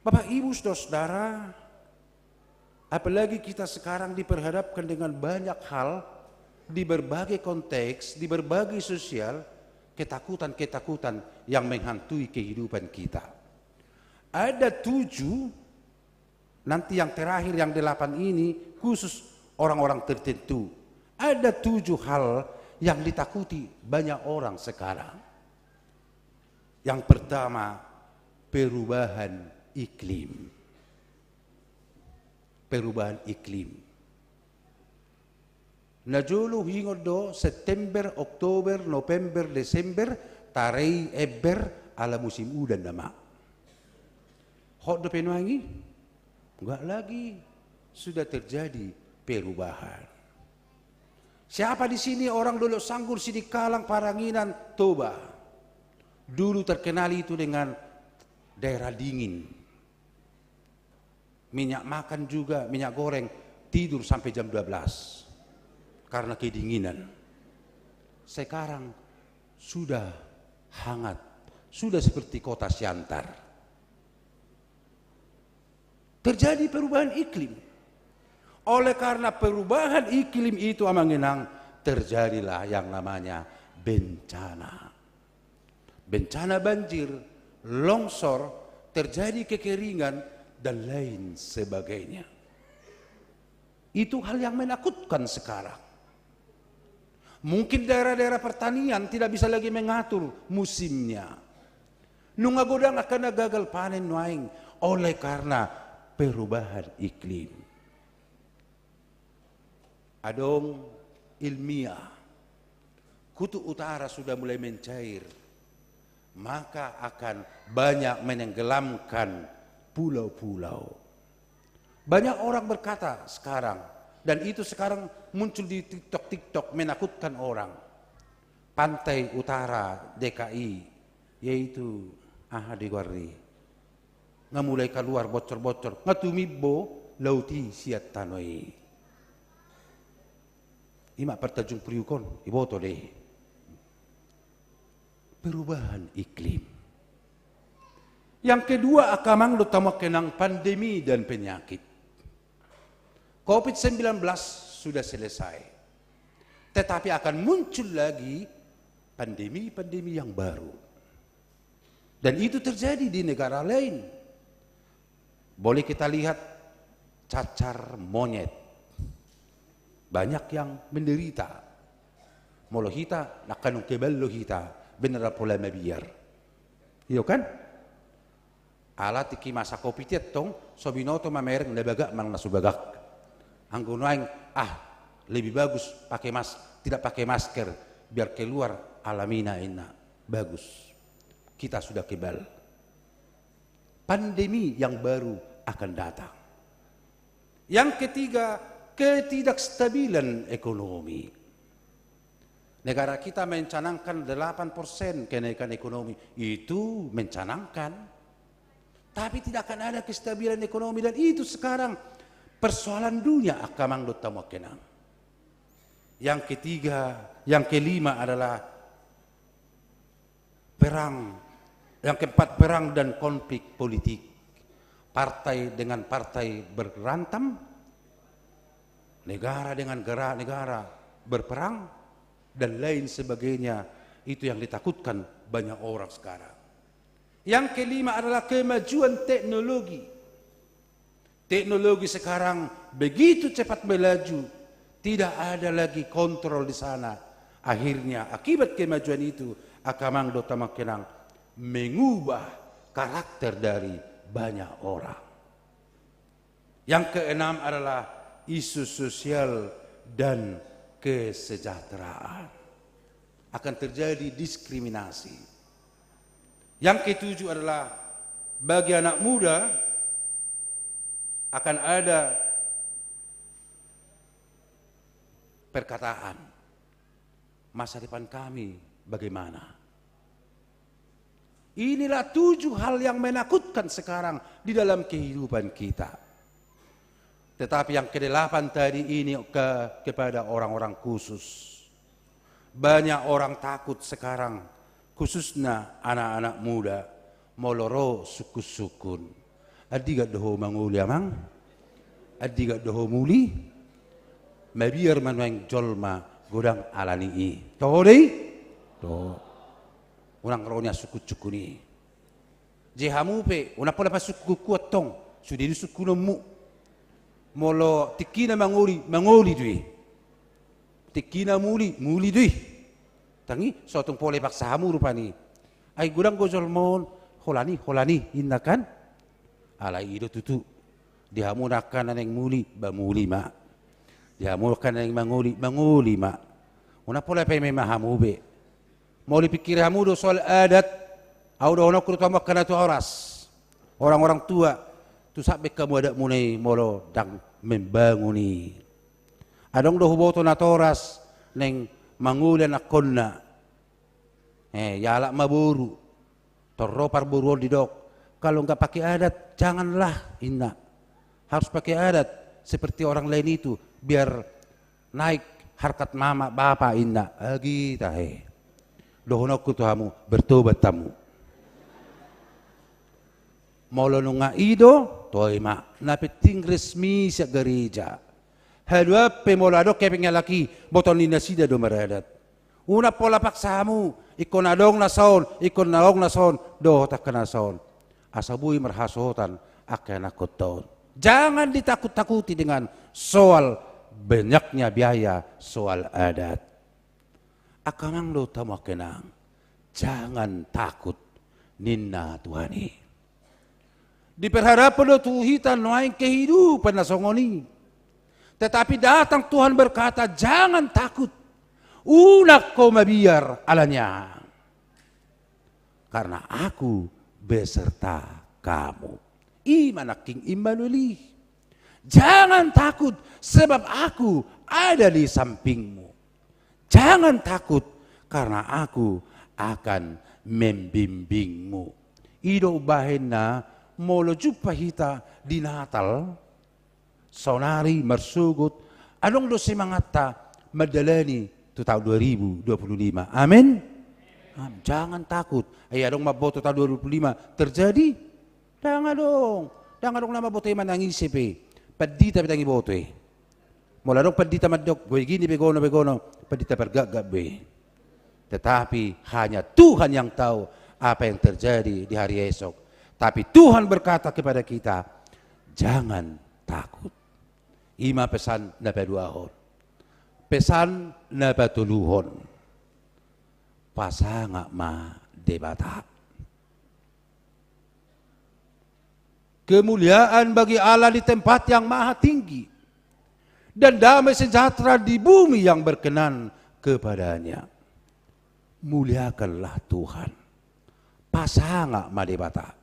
Bapak Ibu saudara, apalagi kita sekarang diperhadapkan dengan banyak hal di berbagai konteks, di berbagai sosial, ketakutan-ketakutan yang menghantui kehidupan kita. Ada 7, nanti yang terakhir yang 8 ini khusus orang-orang tertentu. Ada 7 hal yang ditakuti banyak orang sekarang. Yang pertama, perubahan iklim. Perubahan iklim. Najulu hingod do September, Oktober, November, Desember, tarei eber ala musim udan nama. Hot do penuangi? Enggak lagi, sudah terjadi perubahan. Siapa di sini orang dulu Sanggur, Sidikalang, Paranginan, Toba? Dulu terkenal itu dengan daerah dingin. Minyak makan juga, minyak goreng, tidur sampai jam 12 karena kedinginan. Sekarang sudah hangat, sudah seperti kota Siantar. Terjadi perubahan iklim. Oleh karena perubahan iklim itu amangenang, terjadilah yang namanya bencana. Bencana banjir, longsor, terjadi kekeringan, dan lain sebagainya. Itu hal yang menakutkan sekarang. Mungkin daerah-daerah pertanian tidak bisa lagi mengatur musimnya. Nungagodang akan gagal panen nuaing oleh karena perubahan iklim. Adong ilmiah, kutub utara sudah mulai mencair, maka akan banyak menenggelamkan pulau-pulau. Banyak orang berkata sekarang, dan itu sekarang muncul di TikTok menakutkan orang. Pantai utara DKI, yaitu di Guardi, nggak mulai keluar bocor-bocor, ngatumibo lauti siat tanoi. Ima pertajung priukon, iboto deh. Perubahan iklim. Yang kedua, akamang utama kenang pandemi dan penyakit. COVID-19 sudah selesai. Tetapi akan muncul lagi pandemi-pandemi yang baru. Dan itu terjadi di negara lain. Boleh kita lihat cacar monyet. Banyak yang menderita. Molohita, nakanung kebal lohita, benar pola mabiar. Iyo kan? Alat iki masa kopi tiat tong, sobinoto mamereng lebagak mang nasubagak. Anggunaing, lebih bagus pakai tidak pakai masker, biar keluar alamina enak. Bagus. Kita sudah kebal. Pandemi yang baru akan datang. Yang ketiga, ketidakstabilan ekonomi. Negara kita mencanangkan 8% kenaikan ekonomi. Itu mencanangkan. Tapi tidak akan ada kestabilan ekonomi. Dan itu sekarang persoalan dunia akamang dotamo kenang. Yang ketiga, yang kelima adalah perang Yang keempat, perang dan konflik politik. Partai dengan partai berantem, negara dengan negara berperang, dan lain sebagainya. Itu yang ditakutkan banyak orang sekarang. Yang kelima adalah kemajuan teknologi. Teknologi sekarang begitu cepat melaju, tidak ada lagi kontrol di sana. Akhirnya akibat kemajuan itu akan makinang mengubah karakter dari banyak orang. Yang keenam adalah isu sosial dan kesejahteraan. Akan terjadi diskriminasi. Yang ketujuh adalah bagi anak muda akan ada perkataan, masa depan kami bagaimana? Inilah 7 hal yang menakutkan sekarang di dalam kehidupan kita. Tetapi yang ke-8 tadi ini kepada orang-orang khusus. Banyak orang takut sekarang, khususnya anak-anak muda, moloro suku-sukun. Adiga doho manguli amang, adiga doho muli, mabiar manuang jolma godang alani. Toh deh, toh. Orang rohnya suku-suku ni. Jehamu pe, una pola pas suku kuat tong, sudah di suku nemu. Molo tikina mangoli dui. Tikina muli dui. Tangi sotong pole paksa hamu rupani. Ai gudang gojol mon, holani innakan. Alai ido tutu. Dihamu nakan neng muli, bamuli ma. Dihamu nakan neng mangoli ma. Una pola pe memahamu be. Mau dipikir kamu do soal adat, au do ono kurutama kana tu oras. Orang-orang tua tu sampai kamu ada mulai molo dang membanguni. Adong do huboto na toras neng mangulan akonna. Yala maburu. Torropar buru di dok. Kalau enggak pakai adat, janganlah inna. Harus pakai adat seperti orang lain itu biar naik harkat mama bapak inna. Agita dohonok kutuhamu bertobat tamu. Molo nunga ido toima napeting resmi sa gereja. Hadwa pemolado kepingnya laki botol ni nasida do meradat. Una pola paksamu ikon adong nason do takana nason. Asabui merhasotan akan akoton. Jangan ditakut-takuti dengan soal banyaknya biaya soal adat. Akamang lo tamo kenang, jangan takut ninna Tuhani. Diperharapan lo tuhitan noaing kehidupan na songoni. Tetapi datang Tuhan berkata, jangan takut. Unak kau mabiar alanya. Karena aku beserta kamu. Imanaking Immanueli. Jangan takut sebab aku ada di sampingmu. Jangan takut karena aku akan membimbingmu. Ido bahena molo jumpa hita di Natal. Sonari mersugut. Anong do semangata madalani tu tahun 2025. Amin. Jangan takut. Adong maboto tahun 2025 terjadi. Jangan dong nama boto yang menangis sepe. Padita bitangi boto Mula dong padita madok, gue gini begono, padita bergagap be. Tetapi hanya Tuhan yang tahu apa yang terjadi di hari esok. Tapi Tuhan berkata kepada kita, jangan takut. Ima pesan nabaduahon. Pesan nabatuluhon. Pasanga ma debata. Kemuliaan bagi Allah di tempat yang maha tinggi. Dan damai sejahtera di bumi yang berkenan kepadanya. Muliakanlah Tuhan. Pasanga madebata.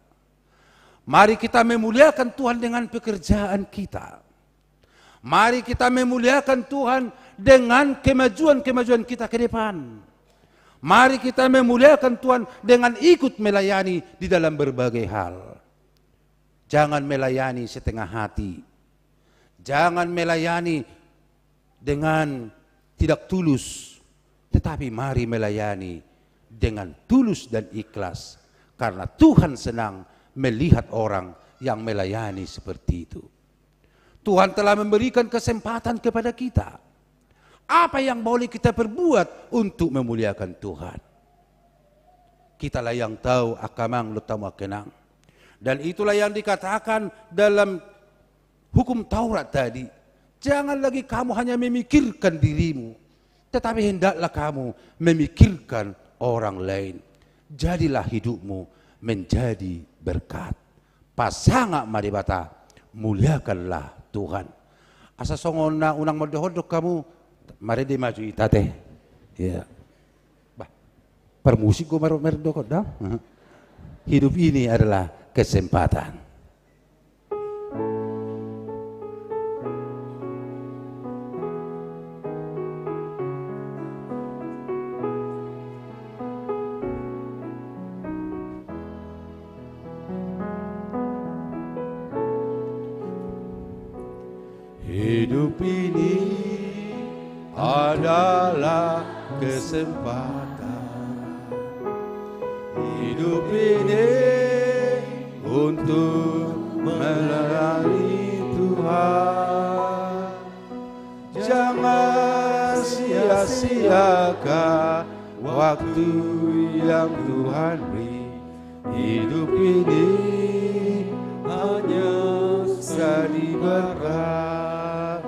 Mari kita memuliakan Tuhan dengan pekerjaan kita. Mari kita memuliakan Tuhan dengan kemajuan-kemajuan kita ke depan. Mari kita memuliakan Tuhan dengan ikut melayani di dalam berbagai hal. Jangan melayani setengah hati. Jangan melayani dengan tidak tulus, tetapi mari melayani dengan tulus dan ikhlas. Karena Tuhan senang melihat orang yang melayani seperti itu. Tuhan telah memberikan kesempatan kepada kita. Apa yang boleh kita perbuat untuk memuliakan Tuhan? Kitalah yang tahu akamang lutama kenang. Dan itulah yang dikatakan dalam hukum Taurat tadi. Jangan lagi kamu hanya memikirkan dirimu, tetapi hendaklah kamu memikirkan orang lain. Jadilah hidupmu menjadi berkat. Pasangak maribata, muliakanlah Tuhan. Asa songona unang modohodok kamu, mari di maju itate. Ya. Bah, permusik gue merdokot dah. Hidup ini adalah kesempatan. Hidup ini adalah kesempatan. Hidup ini untuk melayani Tuhan. Jangan sia-siakan waktu yang Tuhan beri. Hidup ini hanya jadi berkat.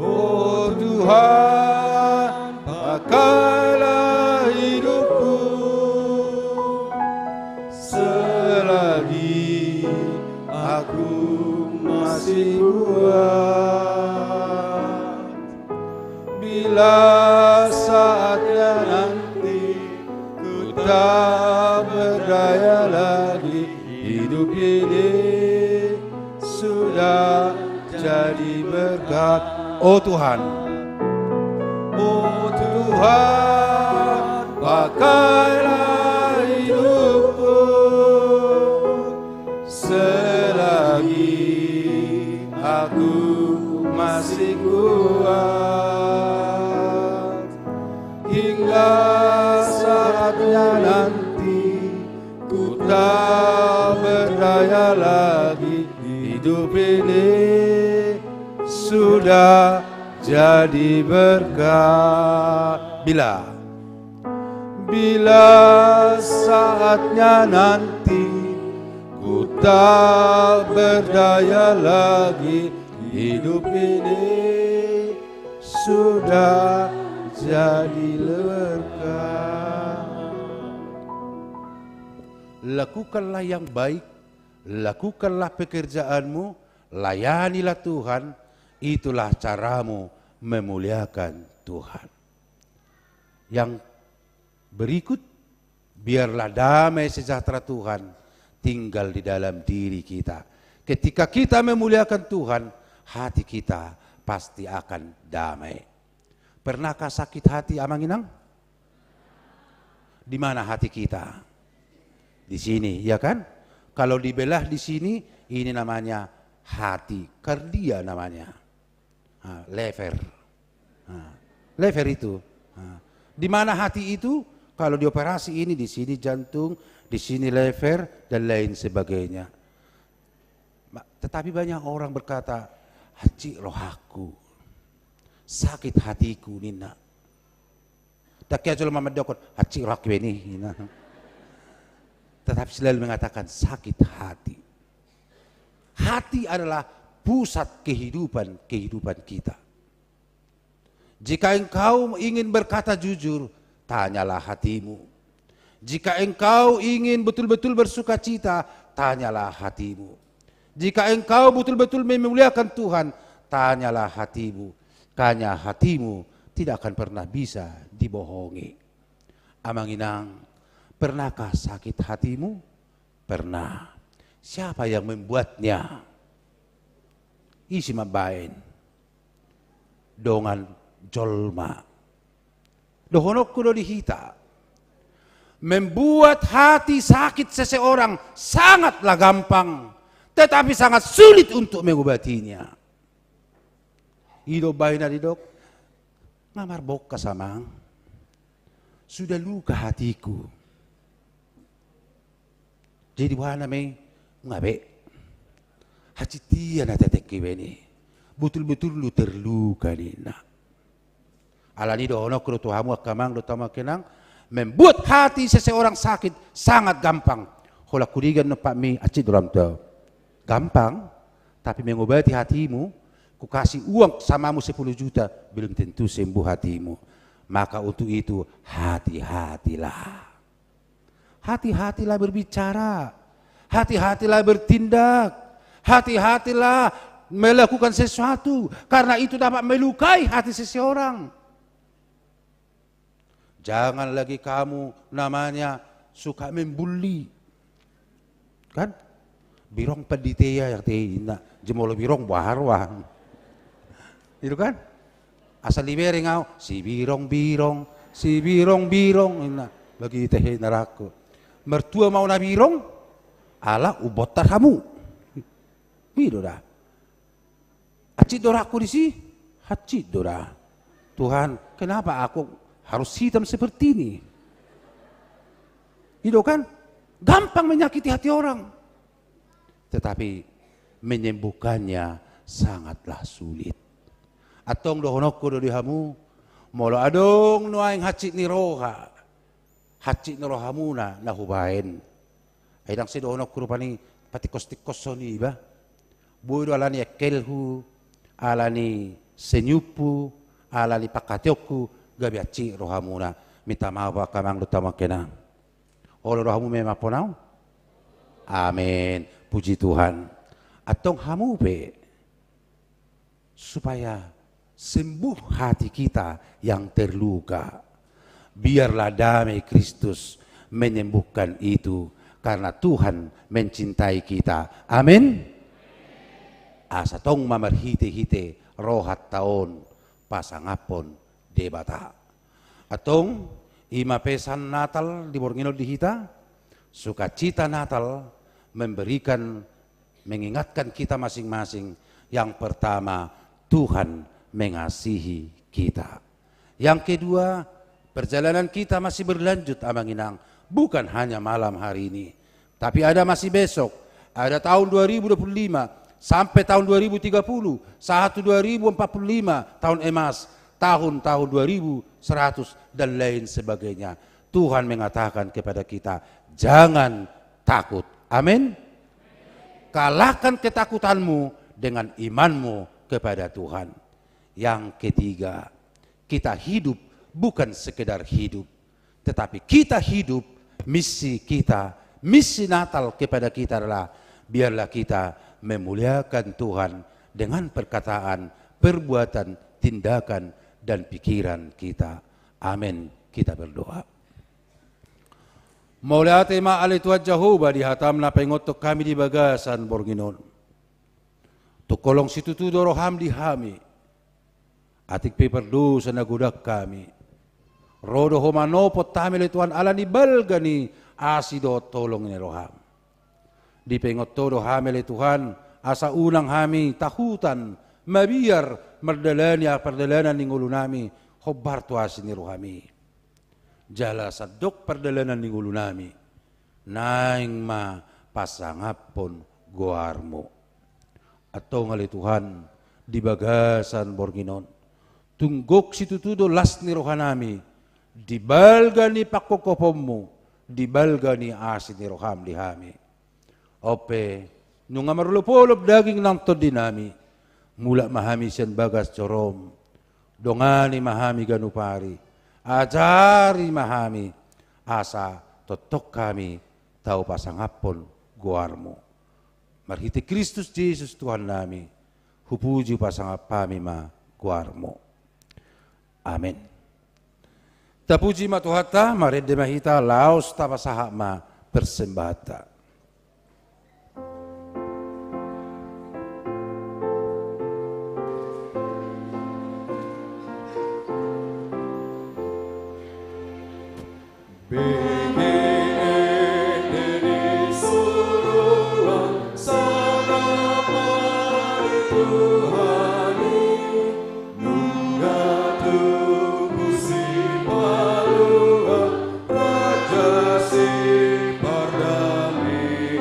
Oh Tuhan, pakailah hidupku selagi aku masih kuat. Bila saatnya nanti ku tak berdaya lagi, hidup ini sudah jadi berkat. Oh Tuhan, oh Tuhan, pakailah hidupku selagi aku masih kuat. Hingga saatnya nanti ku tak berdaya lagi, hidup ini sudah jadi berkat. Bila saatnya nanti ku tak berdaya lagi, hidup ini sudah jadi berkat. Lakukanlah yang baik, lakukanlah pekerjaanmu, layanilah Tuhan. Itulah caramu memuliakan Tuhan. Yang berikut, biarlah damai sejahtera Tuhan tinggal di dalam diri kita. Ketika kita memuliakan Tuhan, hati kita pasti akan damai. Pernahkah sakit hati Amanginang? Di mana hati kita? Di sini, ya kan? Kalau dibelah di sini, ini namanya hati, kardia namanya. Lever. Lever itu. Di mana hati itu? Kalau dioperasi ini, di sini jantung, di sini lever, dan lain sebagainya. Tetapi banyak orang berkata, haji rohaku, sakit hatiku nina. Tak kira cuma mendokot, haji rohaku ini. Tetapi selalu mengatakan sakit hati. Hati adalah pusat kehidupan kita. Jika engkau ingin berkata jujur, tanyalah hatimu. Jika engkau ingin betul-betul bersuka cita, tanyalah hatimu. Jika engkau betul-betul memuliakan Tuhan, tanyalah hatimu. Karena hatimu tidak akan pernah bisa dibohongi. Amanginang, pernahkah sakit hatimu? Pernah. Siapa yang membuatnya? Isi mabain dongan jolma dohonok kudo dihita. Membuat hati sakit seseorang sangatlah gampang, tetapi sangat sulit untuk mengobatinya. Hidup baina didok ngamar bok kasamang, sudah luka hatiku. Jadi wahana may ngabe. Hacitian na teteki beni. Betul-betul lu terluka nina. Alani dono kru tuhamu akamang do tama kenang membuat hati seseorang sakit sangat gampang. Hola kurigan no Pak Mi acid dalam tau. Gampang, tapi mengobati hatimu, ku kasih uang samamu 10 juta, belum tentu sembuh hatimu. Maka untuk itu hati-hatilah. Hati-hatilah berbicara, hati-hatilah bertindak, hati-hatilah melakukan sesuatu, karena itu dapat melukai hati seseorang. Jangan lagi kamu namanya suka membuli, kan? Birong penditea yang tina, jemolo birong baharwang, itu kan? Asal libere ngau, si birong-birong, si birong-birong, ina bagi teh naraku. Mertua mau na birong, ala ubot tarhamu. Bido dah. Acid doraku di sini, acid dora. Tuhan, kenapa aku harus hitam seperti ini? Itu kan gampang menyakiti hati orang, tetapi menyembuhkannya sangatlah sulit. Atong dohonoko do dihamu, molo adong nuaing hacit ni roha, hacit ni rohamuna nahubain. Aidang si dohonoko rupani patikos-tikos soni ba? Budo alani ekelhu, alani senyupu, alani pakatyoku, gabi aci rohamuna. Minta maaf kamang dutama kenang. Olo rohamu memang ponau? Amin. Puji Tuhan. Atong hamu be supaya sembuh hati kita yang terluka. Biarlah damai Kristus menyembuhkan itu karena Tuhan mencintai kita. Amin. Asa tong mamarhite-hite rohat taon pasangapon debata. Atong ima pesan Natal di Borngino di hita, sukacita Natal memberikan, mengingatkan kita masing-masing. Yang pertama, Tuhan mengasihi kita. Yang kedua, perjalanan kita masih berlanjut amanginang, bukan hanya malam hari ini, tapi ada masih besok, ada tahun 2025 sampai tahun 2030, 2045 tahun emas, tahun-tahun 2100 dan lain sebagainya. Tuhan mengatakan kepada kita, jangan takut. Amin. Kalahkan ketakutanmu dengan imanmu kepada Tuhan. Yang ketiga, kita hidup bukan sekedar hidup, tetapi kita hidup, misi kita, misi Natal kepada kita adalah biarlah kita memuliakan Tuhan dengan perkataan, perbuatan, tindakan, dan pikiran kita. Amin. Kita berdoa. Maulia tema alai Tuhan Jehovah dihatam na pengotok kami di bagasan Bornginon. Tukolong situtu doroham dihami. Atik peperdu sanagudak kami. Rodo homanopot tamil Tuhan ala ni balgani asido tolong ni roham. Di pengotodo hamil Tuhan asa unang hami tahutan mabiar merdalani perdalanan ning ulu nami hobar tuasi ni rohami. Jala sadok perdalanan ning ulu nami naing ma pasangapon goarmo. Atau ngali Tuhan di bagasan Bornginon tunggok situtudo las ni rohanami dibalgani pakokopommu dibalgani asin ni roham lihami. Ope nung amarulupolop daging ng todinami mula mahami siyan bagas corom dongani mahami ganupari ajari mahami asa totok kami tau pasangapon guarmo. Marhiti Kristus Jesus Tuhan nami hupuji pasangapami ma guarmo. Amin. Tapuji ma Tuhata marede mahita laos tapasaha ma persembahata. Pardami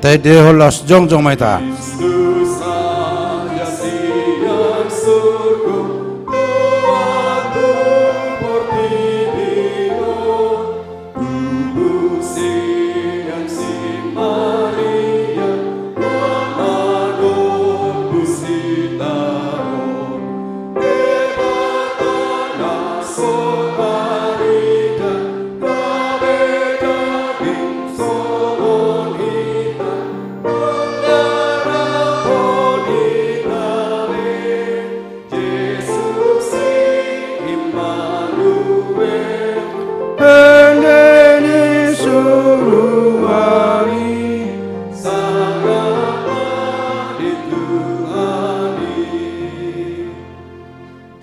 Tai deho los jong jong mai ta. Kristus Raja siang surga, Tuhanku pertibion, tubuh siang si Maria, Ramadan busitaon, Debatana soparida, Kabe daging somon hita,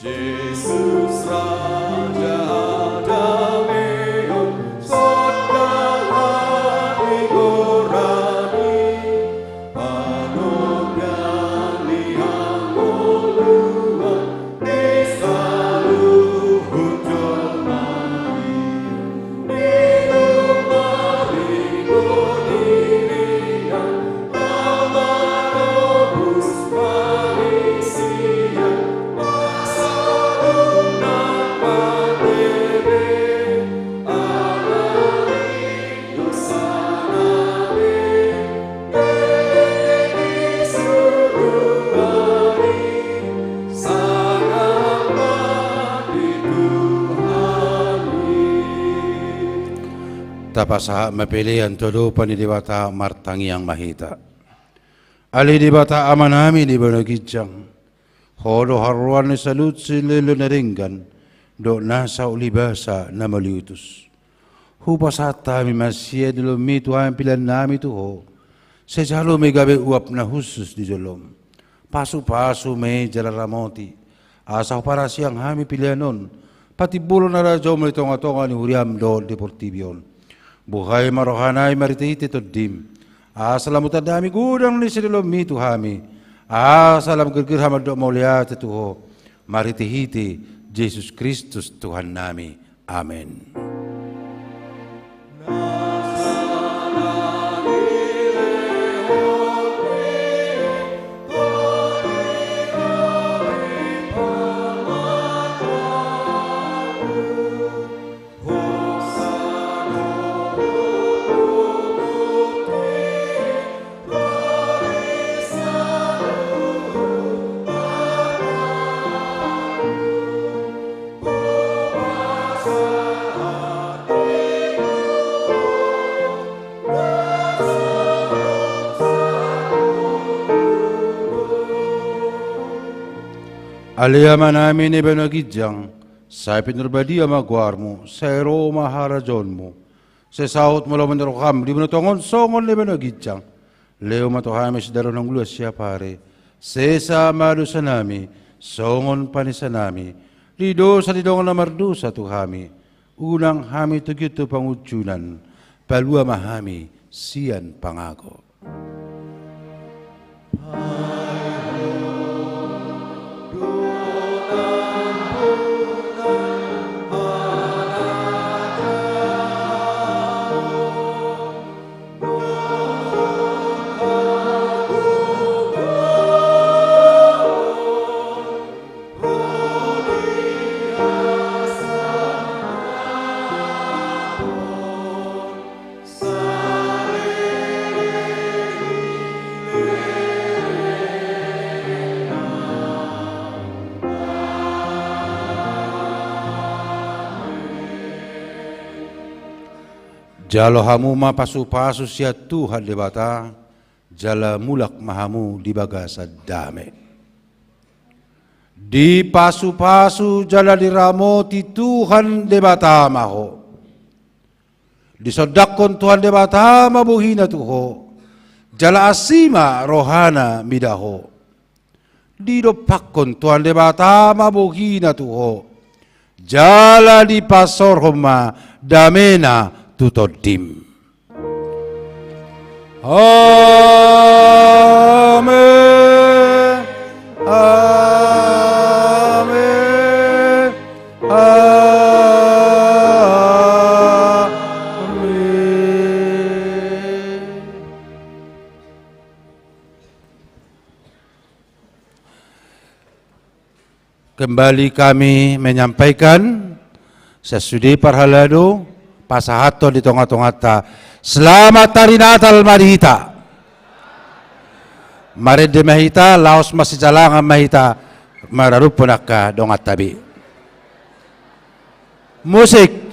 Yesus Raja Dameon, Saudara digorani, Panopiani Angolua, Isaluhun Jolmai, Nilumari Godirian, Amanobus Malaysia, Tapasaha mapilihan todo panidibata martangi yang mahita. Ali dibata amanami di banagijang. Hodo haruan ni salut sililo naringgan. Do nasa ulibasa na maliutus. Hupasata mi masya dilo mi tuhan pilihan nami tuho. Sejalo mi gabe uap na husus di jolom. Pasu-pasu me jalaramoti. Asa para siang hami pilihanon. Pati bulo na rajo mo itonga-tonga ni huriam do deportibion. Buhay marohanay maritihiti to dim. Asalam utadami gudang ni sidilo mi tuhami. Asalam gergir hamad do mauliat tuho. Maritihiti Jesus Kristus Tuhan nami. Amin. Aliyama namin ibanagidjang, sa pinurbadia magwarmo, sa Roma harajon mo, sa saot mo laman darokam, di mo natongon, songon ibanagidjang, leo matohamis daro ng luas siya pare, sesa malu sa nami, songon panisa nami, rido sa didongan na mardu sa tuhami, unang hami tugyuto pangutunan, palua mahami, siyan pangako. Jalo hamu ma pasu-pasu siya Tuhan debata, jala mulak mahamu di bagasa dame. Di pasu-pasu jala diramoti Tuhan debata maho. Disodakon Tuhan debata mabuhina tuho, jala asima rohana midaho. Didopakon Tuhan debata mabuhina tuho, jala di pasorhoma damena tutodim. Amen. Amen. Amen. Kembali kami menyampaikan sesudi parhalado pasahato di tengah-tengah ta. Selamat Hari Natal marihita. Mari de mahita laos masih jalangan mahita mararupun akka dongat tabi. Musik.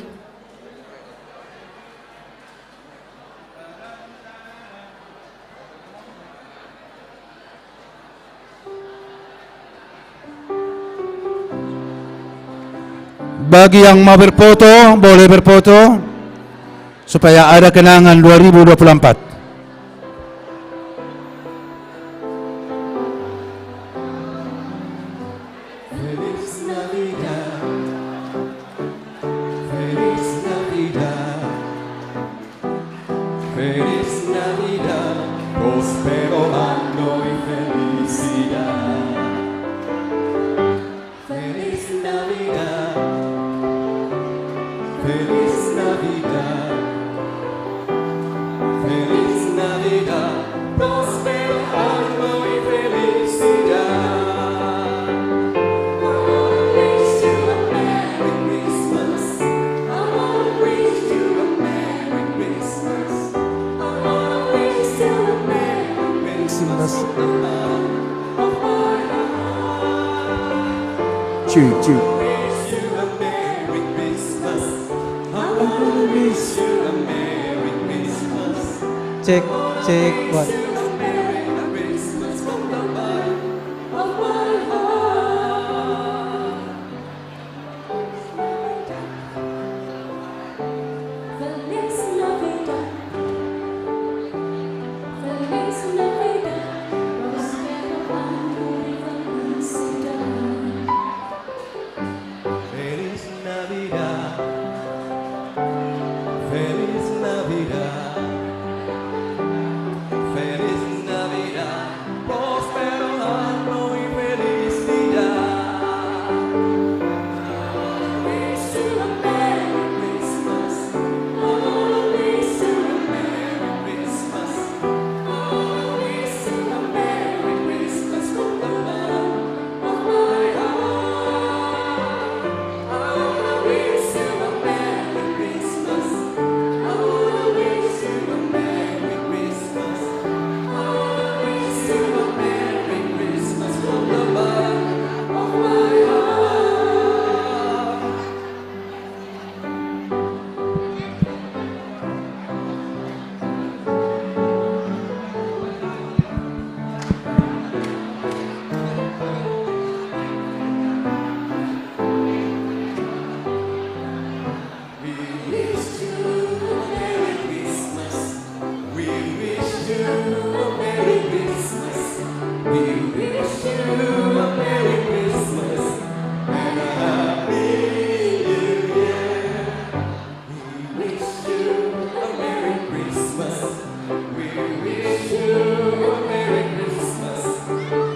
Bagi yang mau berfoto, boleh berfoto supaya ada kenangan 2024. Feliz Navidad, Feliz Navidad, Feliz Navidad, próspero año y felicidad. Feliz Navidad, Feliz Navidad, Feliz Navidad, próspero año y felicidad. Cuy. Cek buat. Feliz Navidad, Feliz Navidad, Feliz Navidad, próspero año y felicidad. Wish you a Merry Christmas. I wanna wish you a Merry Christmas. I wanna wish you a Merry Christmas from the bottom of my heart. I wanna wish you a Merry Christmas. I wanna wish you a Merry Christmas. I wanna wish you a Merry Christmas from the bottom of my heart. We wish you a Merry Christmas. We wish you a Merry Christmas. We wish you a Merry Christmas and a Happy New Year. We wish you a Merry Christmas. We wish you a Merry Christmas.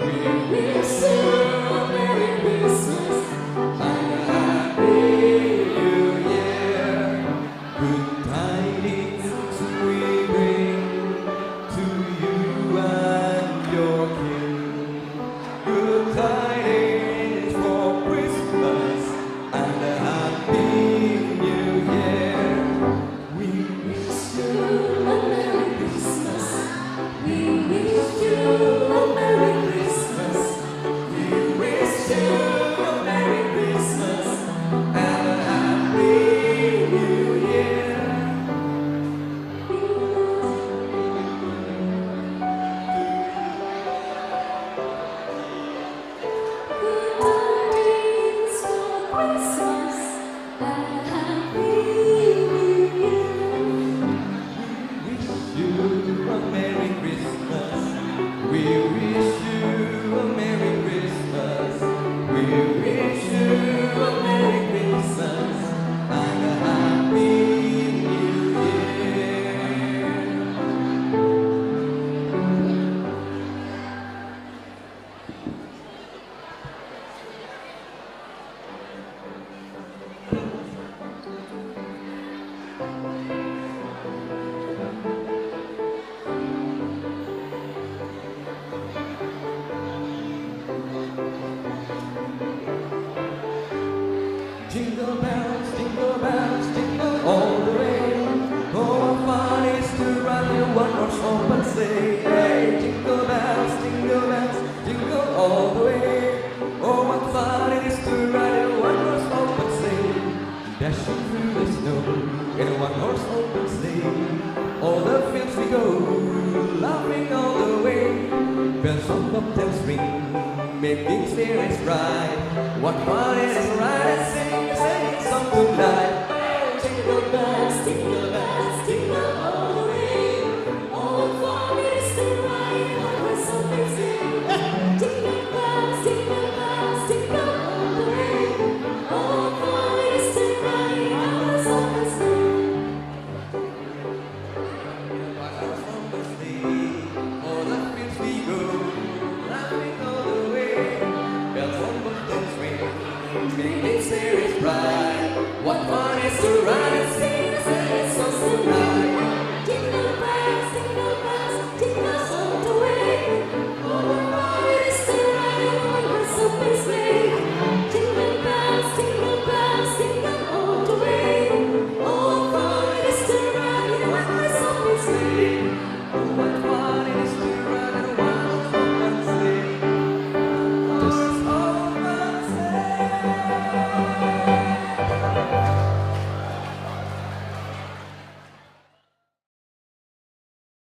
We wish you a Merry Christmas and a Happy New Year. Good tidings we bring to you and your king. Good tidings for Christmas and a Happy New Year. We wish you a Merry Christmas. We wish you a Merry Christmas. We wish you a Merry Christmas and a Happy New Year. You a Merry Christmas. We wish you a Merry Christmas. We wish you a Merry Christmas and a Happy New Year. jingle bells, jingle all the way. Oh, what fun it is to ride in a one-horse open sleigh. Hey, jingle bells, jingle all the way. Oh, what fun it is to ride in a one-horse open sleigh. Dashing through the snow in a one-horse open sleigh. All the fields we go, laughing all the way. Bells on bobtails ring, making spirits bright. What fun it is to ride and sing a song tonight. Jingle bells, jingle all the way. Oh, what fun it is to ride in a one-horse open sleigh. Jingle bells, jingle all the way. Oh, what fun it is to ride in a one-horse open sleigh. All the fields we go, laughing all the way. Bells on bobtails ring, making spirits bright. What